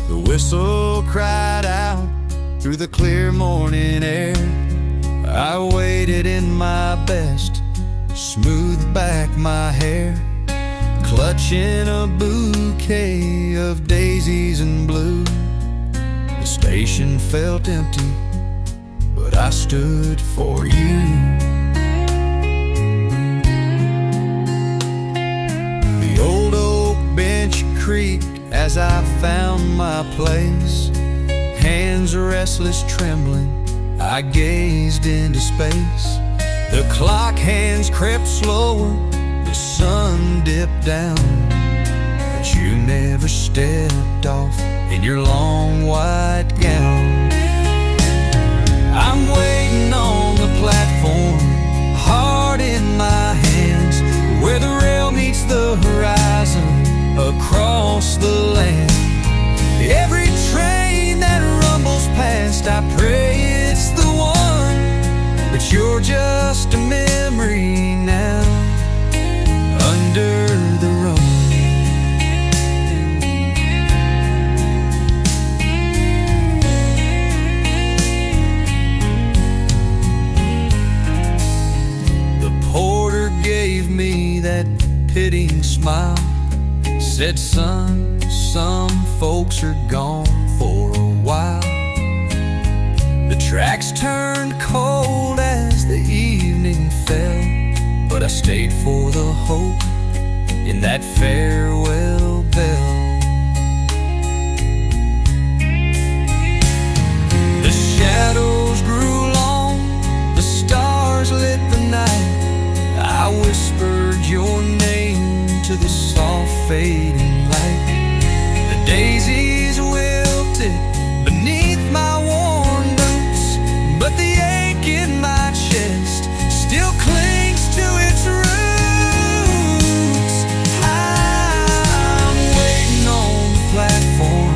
The whistle cried out through the clear morning air. I waited in my best, smoothed back my hair, clutching a bouquet of daisies and blue. The station felt empty, but I stood for you. The old oak bench creaked as I found my place. Hands restless, trembling, I gazed into space. The clock hands crept slower, the sun dipped down, but you never stepped off in your long white gown. I'm waiting on the platform, heart in my hands, where the rail meets the horizon, across the land. Every train that rumbles past, I pray it's the one, but you're just a memory now, under the road. The porter gave me that pitying smile, said, son, some folks are gone for a while. The tracks turned cold as the evening fell, but I stayed for the hope in that farewell bell. The shadows grew long, the stars lit the night. I whispered your name to the soft fading light. The daisies wilted beneath my worn boots, but the ache in my chest still clings to its roots. I'm waiting on the platform,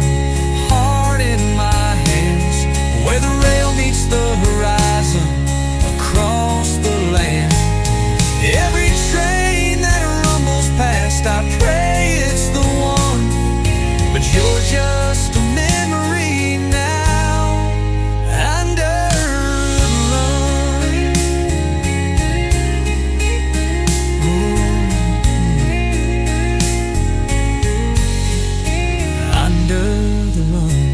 heart in my hands, where the rail meets the horizon, across the land. Every train that rumbles past, I pray it's the one, but you're just a memory now, under the line. Under the line.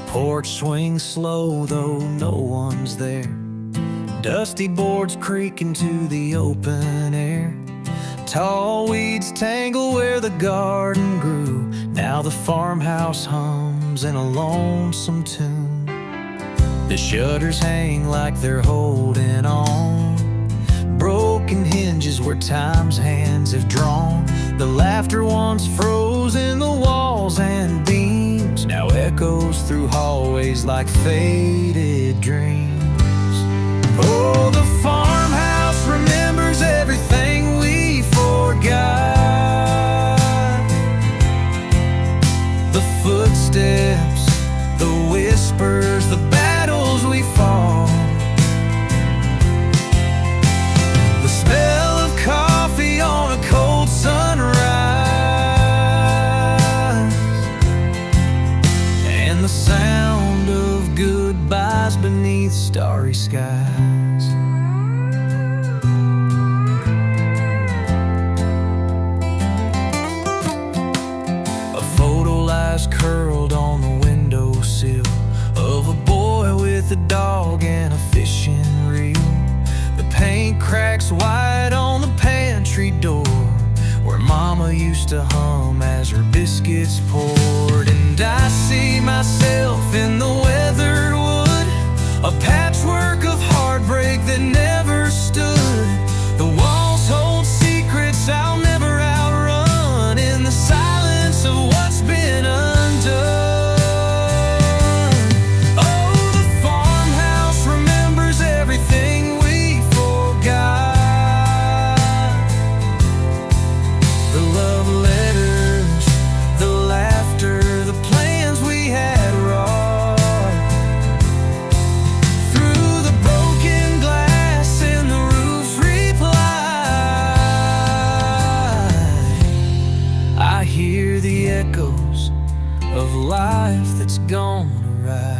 Porch swings slow, though no one's there. Dusty boards creak into the open air. Tall weeds tangle where the garden grew. Now the farmhouse hums in a lonesome tune. The shutters hang like they're holding on. Broken time's hands have drawn. The laughter once froze in the walls and beams now echoes through hallways like faded dreams. Oh, the farmhouse remembers everything we forgot. The footsteps, the whispers, the battles we fought. The smell of coffee on a cold sunrise, and the sound of goodbyes beneath starry skies. A photo lies curled on the windowsill of a boy with a dog and a fishing reel. The paint cracks white on the pantry door, where Mama used to hum as her biscuits poured. And I see myself in the weathered wood, a patchwork of heartbreak that never stood. The walls hold secrets I'll never outrun, in the silence of what's been undone. Oh, the farmhouse remembers everything we forgot. The love letters, the laughter, the plans we had wrought. Through the broken glass and the roof's reply, I hear the echoes of life that's gone awry.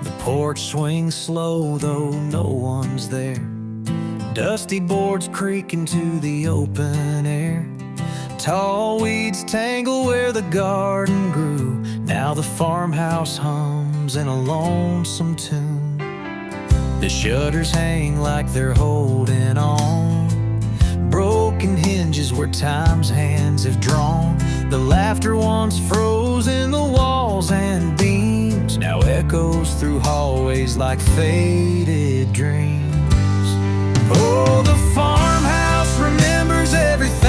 The porch swings slow, though no one's there. Dusty boards creak into the open air. Tall weeds tangle where the garden grew. Now the farmhouse hums in a lonesome tune. The shutters hang like they're holding on. Broken hinges where time's hands have drawn. The laughter once froze in the walls and beams now echoes through hallways like faded dreams. Oh, the farmhouse remembers everything